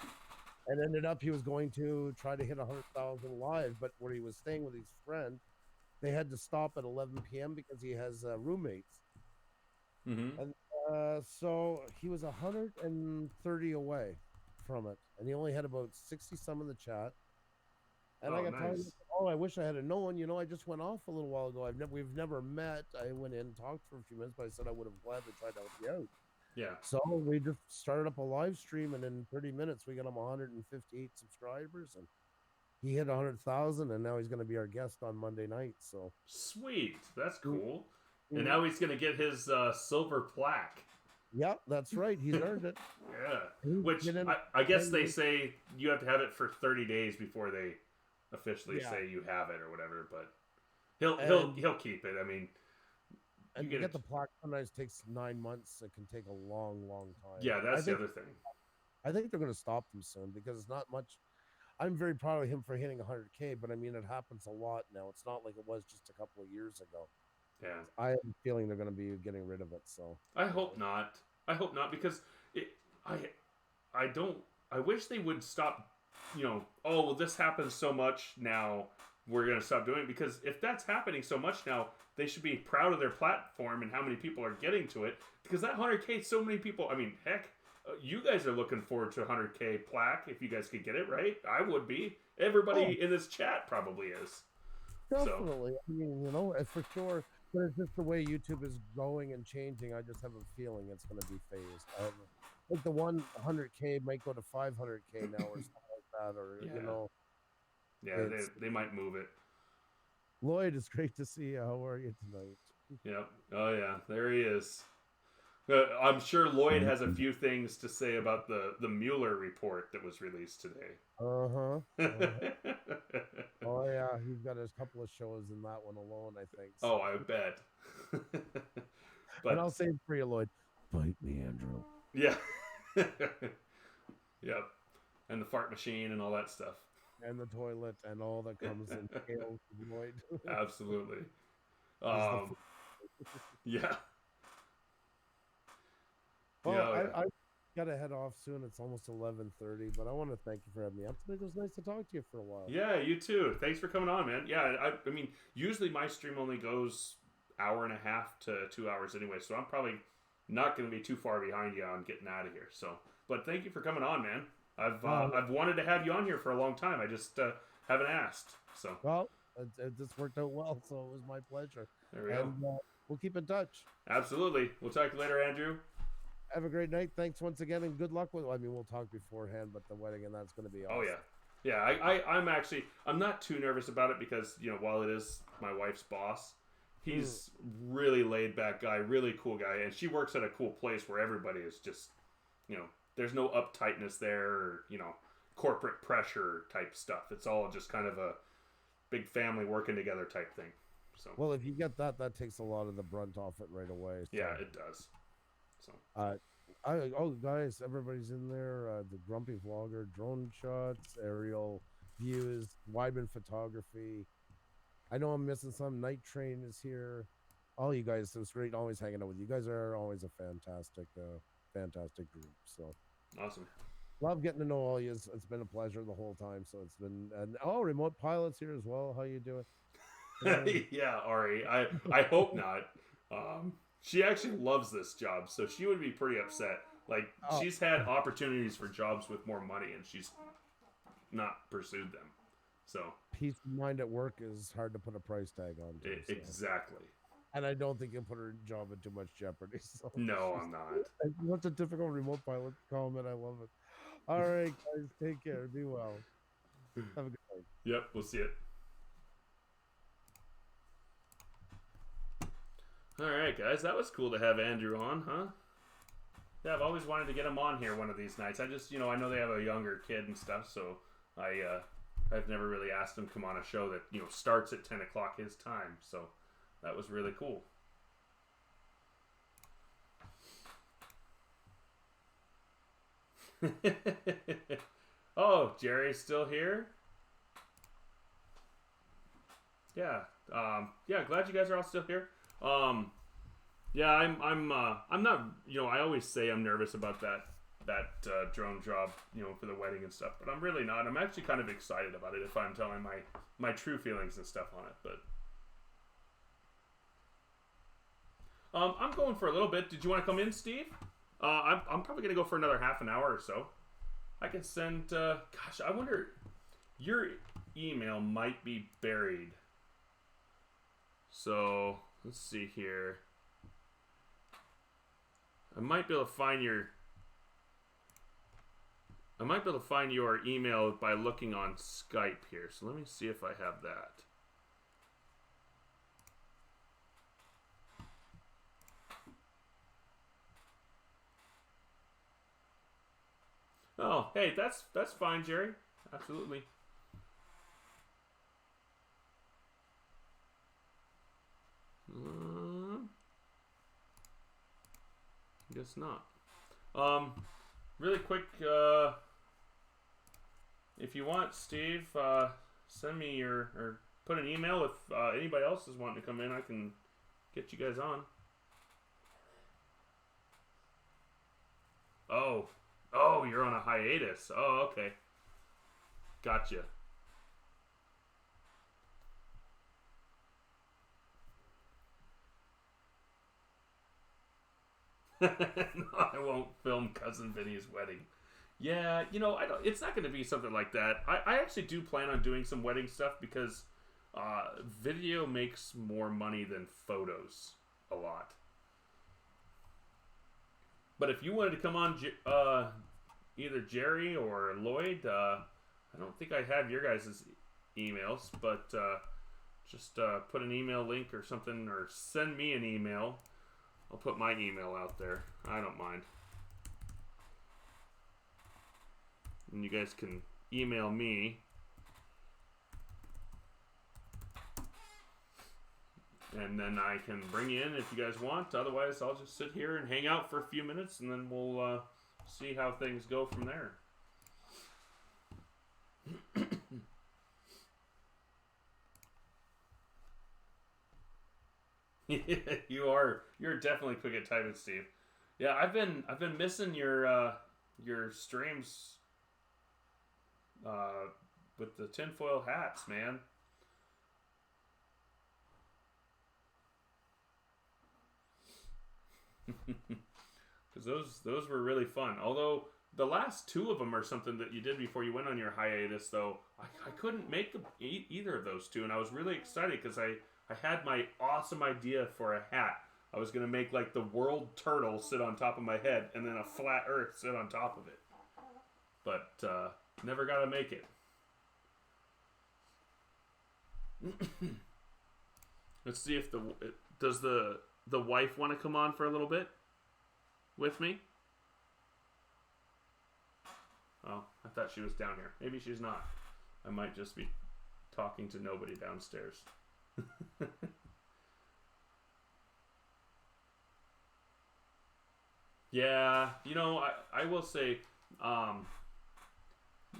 B: And ended up he was going to try to hit 100,000 live, but where he was staying with his friend, they had to stop at 11 p.m. because he has roommates. And so he was 130 away from it, and he only had about 60 some in the chat. And I got telling him, I wish I had known. I just went off a little while ago. We've never met. I went in and talked for a few minutes, but I said I would have gladly tried to help you out.
A: Yeah.
B: So we just started up a live stream, and in 30 minutes we got him 158 subscribers, and he hit 100,000, and now he's going to be our guest on Monday night. So
A: sweet, that's cool. And now he's going to get his silver plaque.
B: Yeah, that's right. He's earned it.
A: Yeah. Which I guess they say you have to have it for 30 days before they officially say you have it or whatever. But he'll keep it. I mean,
B: and you get the plaque sometimes takes 9 months. It can take a long, long time.
A: Yeah, that's the other thing.
B: I think they're going to stop them soon because it's not much. I'm very proud of him for hitting 100K, but I mean, it happens a lot now. It's not like it was just a couple of years ago.
A: Yeah,
B: I have a feeling they're going to be getting rid of it. So
A: I hope not. I hope not, because I don't. I wish they would stop. Oh, well, this happens so much now. we're going to stop doing it, because if that's happening so much now, they should be proud of their platform and how many people are getting to it, because that 100K, so many people, I mean, heck, you guys are looking forward to a 100K plaque if you guys could get it, right? I would be. Everybody in this chat probably is.
B: Definitely. So. I mean, you know, for sure. But it's just the way YouTube is going and changing. I just have a feeling it's going to be phased. I think the 100K might go to 500K now or something like that, or you know.
A: Yeah, they might move it.
B: Lloyd, it's great to see you. How are you tonight?
A: Yep. Oh yeah, there he is. I'm sure Lloyd has a few things to say about the Mueller report that was released today.
B: Oh yeah, he's got a couple of shows in that one alone, I think.
A: So. Oh, I bet.
B: But I'll say it for you, Lloyd. Bite me, Andrew.
A: Yeah. Yep. And the fart machine and all that stuff.
B: And the toilet and all that comes in tails, Lloyd.
A: Absolutely. Yeah.
B: Well, yeah. I gotta head off soon. It's almost 11:30, but I want to thank you for having me up tonight. It was nice to talk to you for a while.
A: Yeah, you too. Thanks for coming on, man. Yeah, I mean, usually my stream only goes hour and a half to 2 hours anyway, so I'm probably not going to be too far behind you on getting out of here. So, but thank you for coming on, man. I've wanted to have you on here for a long time. I just haven't asked. So
B: well, it just worked out well, so it was my pleasure.
A: There we go.
B: We'll keep in touch.
A: Absolutely. We'll talk to you later, Andrew.
B: Have a great night. Thanks once again, and good luck with. I mean, we'll talk beforehand, but the wedding and that's going to be awesome.
A: Oh yeah. I'm not too nervous about it because, you know, while it is my wife's boss, he's really laid back guy, really cool guy, and she works at a cool place where everybody is just, you know, there's no uptightness there or, you know, corporate pressure type stuff. It's all just kind of a big family working together type thing. So
B: well, if you get that takes a lot of the brunt off it right away. So.
A: Yeah, it does. So
B: guys, everybody's in there. The Grumpy Vlogger, drone shots, aerial views, Weidman photography. I know I'm missing some. Night Train is here. All you guys, it was great always hanging out with you. You guys are always a fantastic group. So
A: awesome.
B: Love getting to know all you. It's been a pleasure the whole time. So it's been Remote Pilot's here as well. How you doing?
A: Yeah, Ari. I hope not. She actually loves this job, so she would be pretty upset. Like, she's had opportunities for jobs with more money, and she's not pursued them. So
B: peace of mind at work is hard to put a price tag on.
A: Exactly.
B: And I don't think you'll put her job in too much jeopardy. So.
A: No, I'm not.
B: What's a typical Remote Pilot comment? I love it. All right, guys, take care. Be well. Have a good night.
A: Yep, we'll see it. All right, guys, that was cool to have Andrew on, huh? Yeah, I've always wanted to get him on here one of these nights. I just, you know, I know they have a younger kid and stuff, so I've never really asked him to come on a show that, you know, starts at 10 o'clock his time. So that was really cool. Oh, Jerry's still here? Yeah. Yeah, glad you guys are all still here. Yeah, I'm not, you know, I always say I'm nervous about that drone job, you know, for the wedding and stuff, but I'm really not. I'm actually kind of excited about it if I'm telling my true feelings and stuff on it, but I'm going for a little bit. Did you want to come in, Steve? I'm probably going to go for another half an hour or so. I can send, gosh, I wonder, your email might be buried. So, let's see here. I might be able to find your email by looking on Skype here. So let me see if I have that. Oh, hey, that's fine, Jerry. Absolutely. Guess not. Really quick, if you want, Steve, send me or put an email if anybody else is wanting to come in. I can get you guys on. Oh, you're on a hiatus. Oh, okay. Gotcha. No, I won't film Cousin Vinny's wedding. Yeah, I don't. It's not going to be something like that. I actually do plan on doing some wedding stuff because video makes more money than photos a lot. But if you wanted to come on, either Jerry or Lloyd, I don't think I have your guys' emails, but just put an email link or something, or send me an email. I'll put my email out there. I don't mind. And you guys can email me. And then I can bring you in if you guys want. Otherwise, I'll just sit here and hang out for a few minutes, and then we'll see how things go from there. You're definitely quick at typing, Steve. Yeah, I've been missing your streams with the tinfoil hats, man. Because those were really fun. Although the last two of them are something that you did before you went on your hiatus, though I couldn't make either of those two, and I was really excited because I had my awesome idea for a hat. I was going to make like the world turtle sit on top of my head and then a flat earth sit on top of it. But never got to make it. Let's see if does the wife want to come on for a little bit with me? Oh, I thought she was down here. Maybe she's not. I might just be talking to nobody downstairs. Yeah, I will say,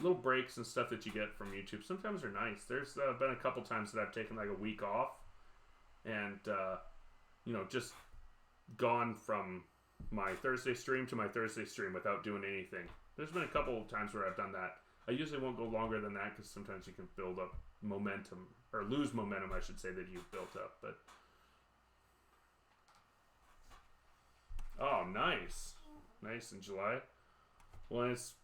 A: little breaks and stuff that you get from YouTube sometimes are nice. There's been a couple times that I've taken like a week off and, just gone from my Thursday stream to my Thursday stream without doing anything. There's been a couple of times where I've done that. I usually won't go longer than that because sometimes you can build up momentum, or lose momentum, I should say, that you've built up. But oh, nice in July. Well, it's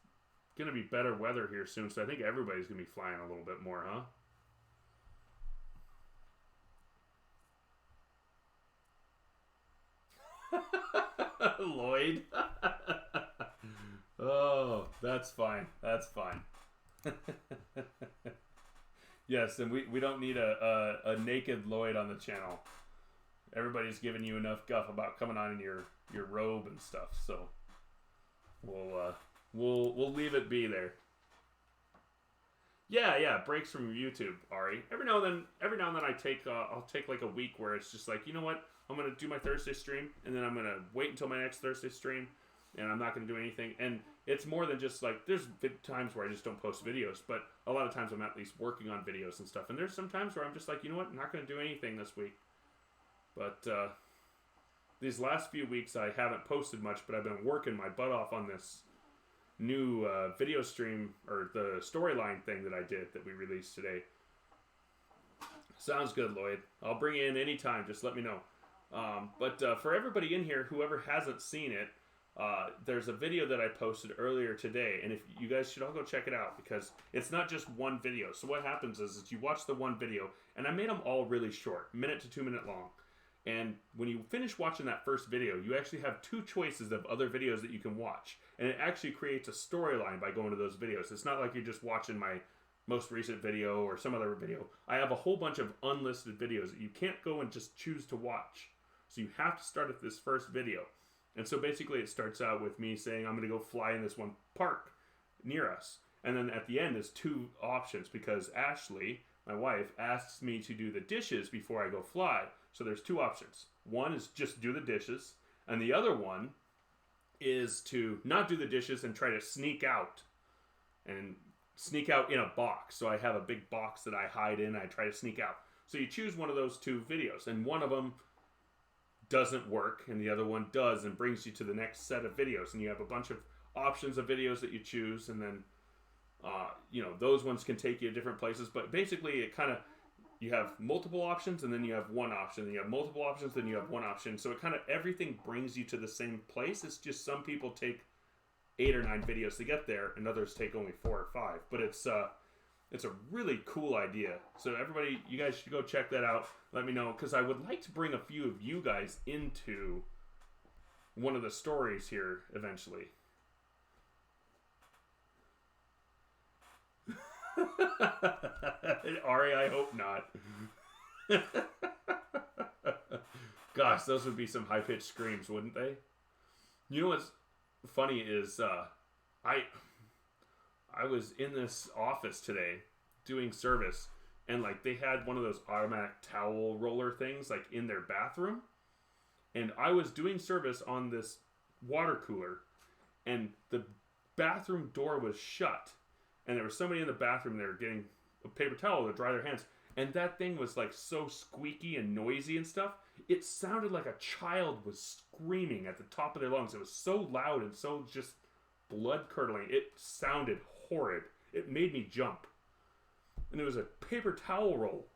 A: gonna be better weather here soon, so I think everybody's gonna be flying a little bit more, huh? Lloyd. Oh, that's fine. Yes, and we don't need a naked Lloyd on the channel. Everybody's giving you enough guff about coming on in your robe and stuff, so we'll leave it be there. Yeah, breaks from YouTube, Ari. Every now and then I'll take like a week where it's just like, you know what? I'm gonna do my Thursday stream, and then I'm gonna wait until my next Thursday stream, and I'm not gonna do anything. And it's more than just like, there's times where I just don't post videos, but a lot of times I'm at least working on videos and stuff. And there's some times where I'm just like, you know what? I'm not gonna do anything this week. But these last few weeks I haven't posted much, but I've been working my butt off on this new video stream, or the storyline thing that I did that we released today. Sounds good, Lloyd. I'll bring you in anytime. Just let me know. But for everybody in here, whoever hasn't seen it, there's a video that I posted earlier today, and if you guys should all go check it out, because it's not just one video. So what happens is you watch the one video, and I made them all really short, minute to 2 minute long. And when you finish watching that first video, you actually have two choices of other videos that you can watch. And it actually creates a storyline by going to those videos. It's not like you're just watching my most recent video or some other video. I have a whole bunch of unlisted videos that you can't go and just choose to watch. So you have to start at this first video. And so basically it starts out with me saying, I'm going to go fly in this one park near us. And then at the end is two options, because Ashley, my wife, asks me to do the dishes before I go fly. So there's two options. One is just do the dishes, and the other one is to not do the dishes and try to sneak out in a box. So I have a big box that I hide in. I try to sneak out. So you choose one of those two videos, and one of them doesn't work, and the other one does, and brings you to the next set of videos. And you have a bunch of options of videos that you choose, and then those ones can take you to different places. But basically, it kind of you have multiple options, and then you have one option, then you have multiple options, then you have one option. So it kind of, everything brings you to the same place. It's just some people take 8 or 9 videos to get there, and others take only 4 or 5. But it's a really cool idea. So everybody, you guys should go check that out. Let me know, because I would like to bring a few of you guys into one of the stories here eventually. Ari, I hope not. Gosh, those would be some high-pitched screams, wouldn't they? You know what's funny is I was in this office today doing service, and like they had one of those automatic towel roller things like in their bathroom, and I was doing service on this water cooler, and the bathroom door was shut, and there was somebody in the bathroom there getting a paper towel to dry their hands, and that thing was like so squeaky and noisy and stuff. It sounded like a child was screaming at the top of their lungs. It was so loud and so just blood curdling. It sounded horrid. It made me jump. And it was a paper towel roll.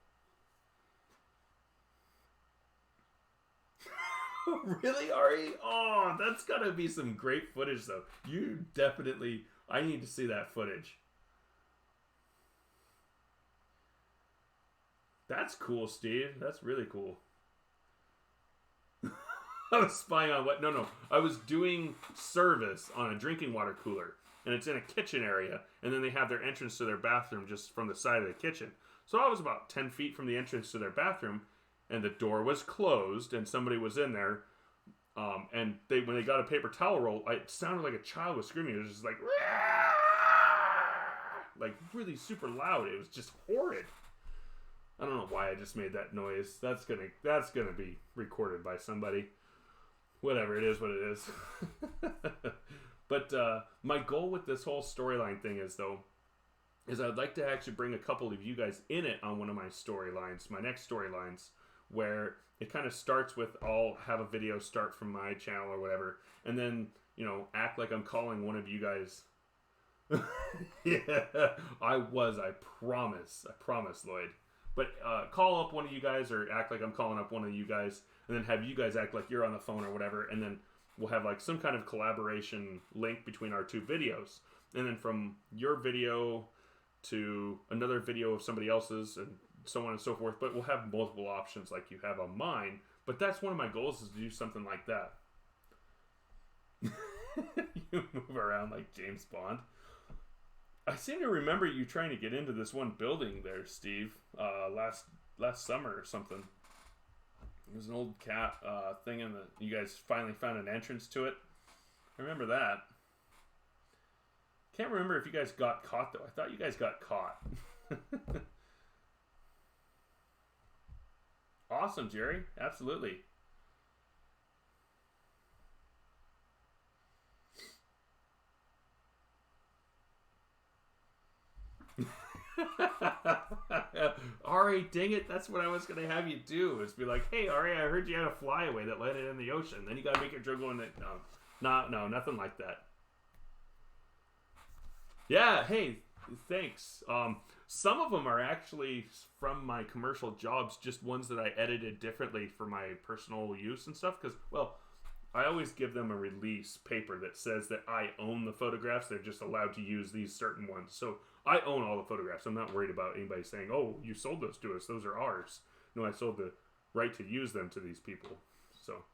A: Really, Ari? Oh, that's gotta be some great footage, though. You definitely... I need to see that footage. That's cool, Steve. That's really cool. I was spying on what... No. I was doing service on a drinking water cooler. And it's in a kitchen area. And then they have their entrance to their bathroom just from the side of the kitchen. So I was about 10 feet from the entrance to their bathroom. And the door was closed. And somebody was in there. And when they got a paper towel roll, it sounded like a child was screaming. It was just like really super loud. It was just horrid. I don't know why I just made that noise. That's gonna be recorded by somebody. Whatever, it is what it is. But my goal with this whole storyline thing is I'd like to actually bring a couple of you guys in it on one of my storylines, my next storylines, where it kind of starts with I'll have a video start from my channel or whatever, and then, act like I'm calling one of you guys. Yeah, I promise, Lloyd. But call up one of you guys or act like I'm calling up one of you guys, and then have you guys act like you're on the phone or whatever, and then we'll have like some kind of collaboration link between our two videos. And then from your video to another video of somebody else's and so on and so forth. But we'll have multiple options like you have on mine. But that's one of my goals, is to do something like that. You move around like James Bond. I seem to remember you trying to get into this one building there, Steve, last summer or something. It was an old cat thing, and you guys finally found an entrance to it. I remember that. Can't remember if you guys got caught, though. I thought you guys got caught. Awesome, Jerry. Absolutely. Ari, dang it, that's what I was going to have you do, is be like, hey, Ari, I heard you had a flyaway that landed in the ocean. Then you got to make your drone go in the... No, nothing like that. Yeah, hey, thanks. Some of them are actually from my commercial jobs, just ones that I edited differently for my personal use and stuff, because, well, I always give them a release paper that says that I own the photographs. They're just allowed to use these certain ones. So I own all the photographs. I'm not worried about anybody saying, oh, you sold those to us. Those are ours. No, I sold the right to use them to these people. So,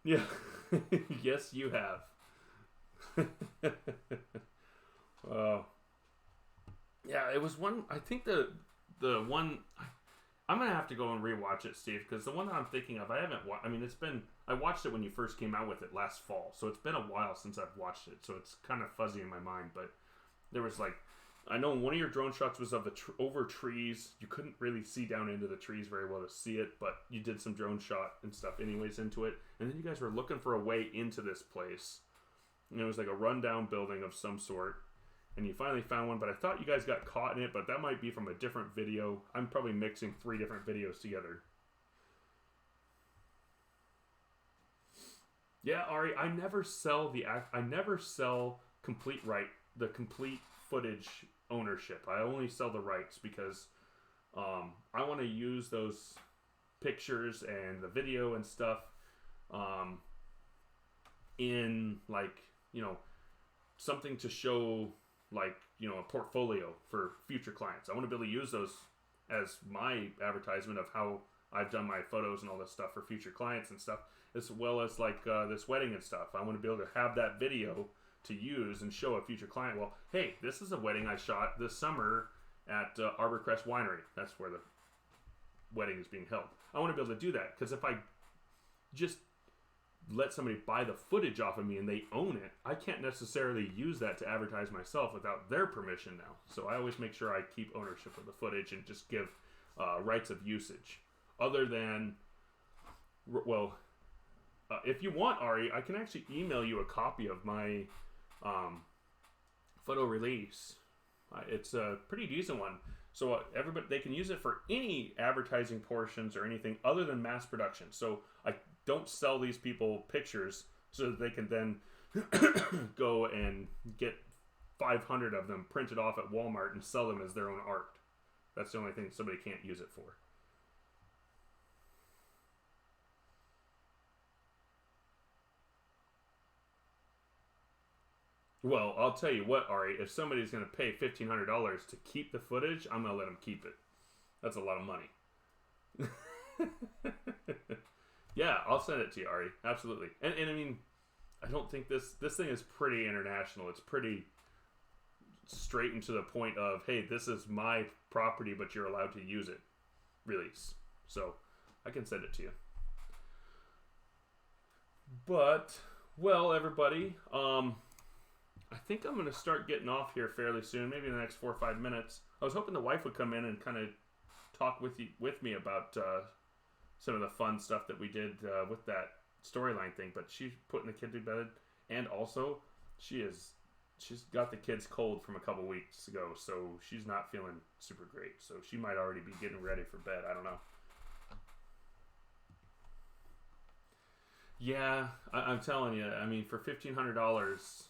A: yeah. Yes, you have. Yeah, it was one, I think the one... I'm going to have to go and rewatch it, Steve, because the one that I'm thinking of, I haven't watched... I mean, I watched it when you first came out with it last fall, so it's been a while since I've watched it, so it's kind of fuzzy in my mind, but there was like... I know one of your drone shots was of the over trees. You couldn't really see down into the trees very well to see it, but you did some drone shot and stuff anyways into it, and then you guys were looking for a way into this place, and it was like a rundown building of some sort. And you finally found one, but I thought you guys got caught in it, but that might be from a different video. I'm probably mixing 3 different videos together. Yeah, Ari, I never sell the complete footage ownership. I only sell the rights because I want to use those pictures and the video and stuff in like, you know, something to show, like, you know, a portfolio for future clients. I want to be able to use those as my advertisement of how I've done my photos and all this stuff for future clients and stuff, as well as like this wedding and stuff. I want to be able to have that video to use and show a future client, well, hey, this is a wedding I shot this summer at Arborcrest Winery. That's where the wedding is being held. I want to be able to do that, because if I just let somebody buy the footage off of me and they own it, I can't necessarily use that to advertise myself without their permission now. So I always make sure I keep ownership of the footage and just give rights of usage. Other than, well, if you want, Ari, I can actually email you a copy of my photo release. It's a pretty decent one. So everybody, they can use it for any advertising portions or anything other than mass production. So I don't sell these people pictures so that they can then go and get 500 of them printed off at Walmart and sell them as their own art. That's the only thing somebody can't use it for. Well, I'll tell you what, Ari, if somebody's going to pay $1,500 to keep the footage, I'm going to let them keep it. That's a lot of money. Yeah, I'll send it to you, Ari. Absolutely. And I mean, I don't think this thing is pretty international. It's pretty straight and to the point of, hey, this is my property, but you're allowed to use it release. So I can send it to you. But, well, everybody, I think I'm going to start getting off here fairly soon, maybe in the next 4 or 5 minutes. I was hoping the wife would come in and kind of talk with me about some of the fun stuff that we did with that storyline thing, but she's putting the kid to bed, and also she's got the kids cold from a couple weeks ago, so she's not feeling super great. So she might already be getting ready for bed. I don't know. Yeah, I'm telling you. I mean, for $1,500.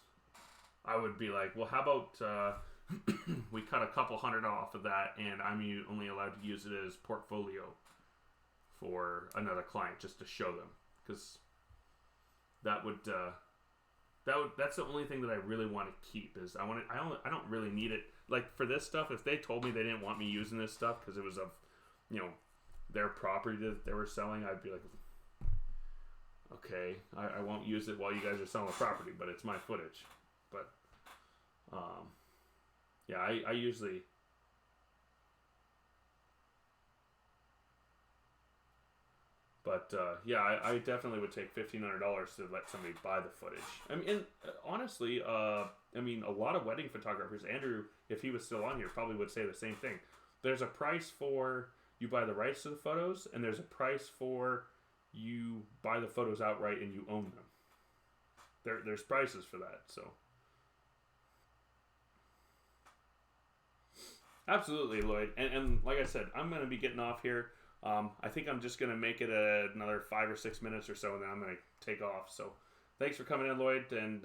A: I would be like, well, how about we cut a couple hundred off of that, and I'm only allowed to use it as portfolio for another client just to show them, because that's the only thing that I really want to keep is I don't really need it. Like for this stuff, if they told me they didn't want me using this stuff because it was of, you know, their property that they were selling, I'd be like, okay, I won't use it while you guys are selling the property, but it's my footage. But, yeah, I usually, but, yeah, I definitely would take $1,500 to let somebody buy the footage. I mean, and, honestly, I mean, a lot of wedding photographers, Andrew, if he was still on here, probably would say the same thing. There's a price for you buy the rights to the photos, and there's a price for you buy the photos outright and you own them. There's prices for that, so. Absolutely, Lloyd. And like I said, I'm going to be getting off here. I think I'm just going to make it another 5 or 6 minutes or so, and then I'm going to take off. So thanks for coming in, Lloyd, and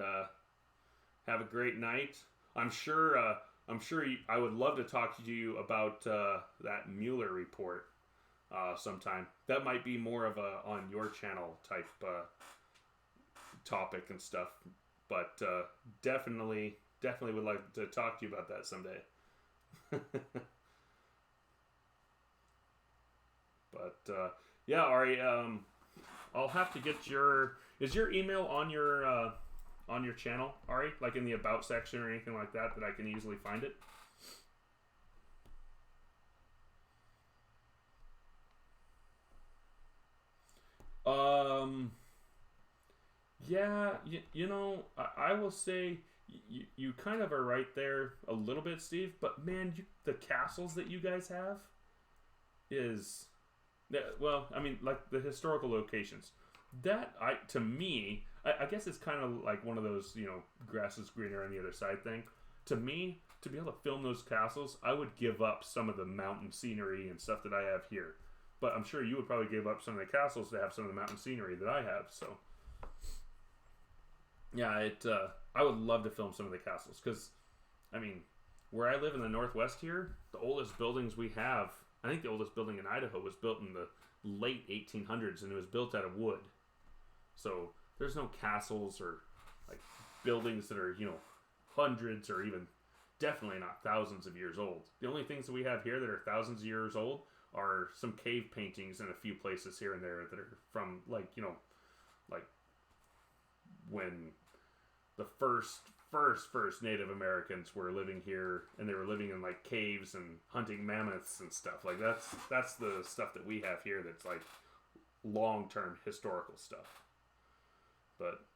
A: have a great night. I'm sure I would love to talk to you about that Mueller report sometime. That might be more of a on your channel type topic and stuff. But definitely would like to talk to you about that someday. But yeah, Ari, I'll have to get is your email on your channel, Ari, like in the about section or anything like that I can easily find it? Yeah, you know, I will say you kind of are right there a little bit, Steve, but man, the castles that you guys have is, well, I mean, like the historical locations, that, to me, I guess it's kind of like one of those, you know, grass is greener on the other side thing. To me, to be able to film those castles, I would give up some of the mountain scenery and stuff that I have here. But I'm sure you would probably give up some of the castles to have some of the mountain scenery that I have, so. Yeah, I would love to film some of the castles, because, I mean, where I live in the Northwest here, the oldest buildings we have, I think the oldest building in Idaho was built in the late 1800s, and it was built out of wood. So there's no castles or like buildings that are, hundreds or even definitely not thousands of years old. The only things that we have here that are thousands of years old are some cave paintings in a few places here and there that are from like when the first Native Americans were living here, and they were living in like caves and hunting mammoths and stuff. Like that's the stuff that we have here that's like long-term historical stuff. But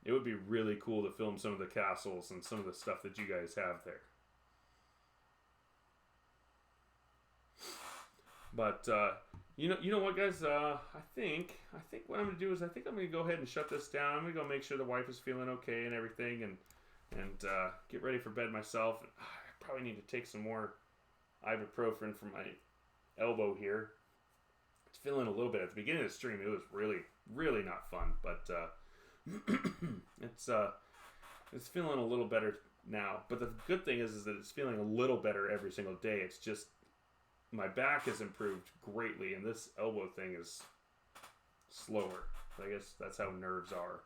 A: it would be really cool to film some of the castles and some of the stuff that you guys have there. But you know what, guys? I think what I'm gonna do is I'm gonna go ahead and shut this down. I'm gonna go make sure the wife is feeling okay and everything, and get ready for bed myself. And I probably need to take some more ibuprofen for my elbow here. It's feeling a little bit at the beginning of the stream. It was really not fun, but it's feeling a little better now. But the good thing is that it's feeling a little better every single day. It's just my back has improved greatly, and this elbow thing is slower. I guess that's how nerves are.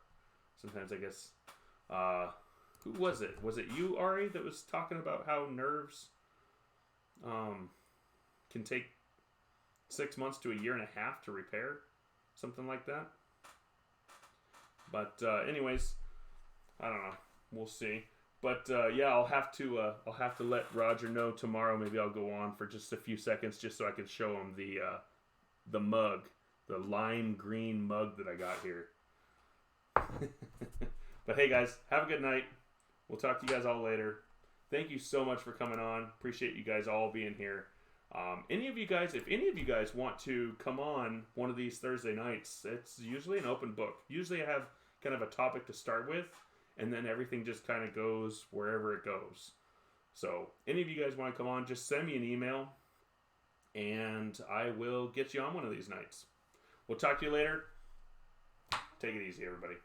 A: Sometimes I guess, who was it? Was it you, Ari, that was talking about how nerves can take 6 months to a year and a half to repair? Something like that. But anyways, I don't know. We'll see. But yeah, I'll have to let Roger know tomorrow. Maybe I'll go on for just a few seconds just so I can show him the mug, the lime green mug that I got here. But hey guys, have a good night. We'll talk to you guys all later. Thank you so much for coming on. Appreciate you guys all being here. If any of you guys want to come on one of these Thursday nights, it's usually an open book. Usually I have kind of a topic to start with, and then everything just kind of goes wherever it goes. So any of you guys want to come on, just send me an email, and I will get you on one of these nights. We'll talk to you later. Take it easy, everybody.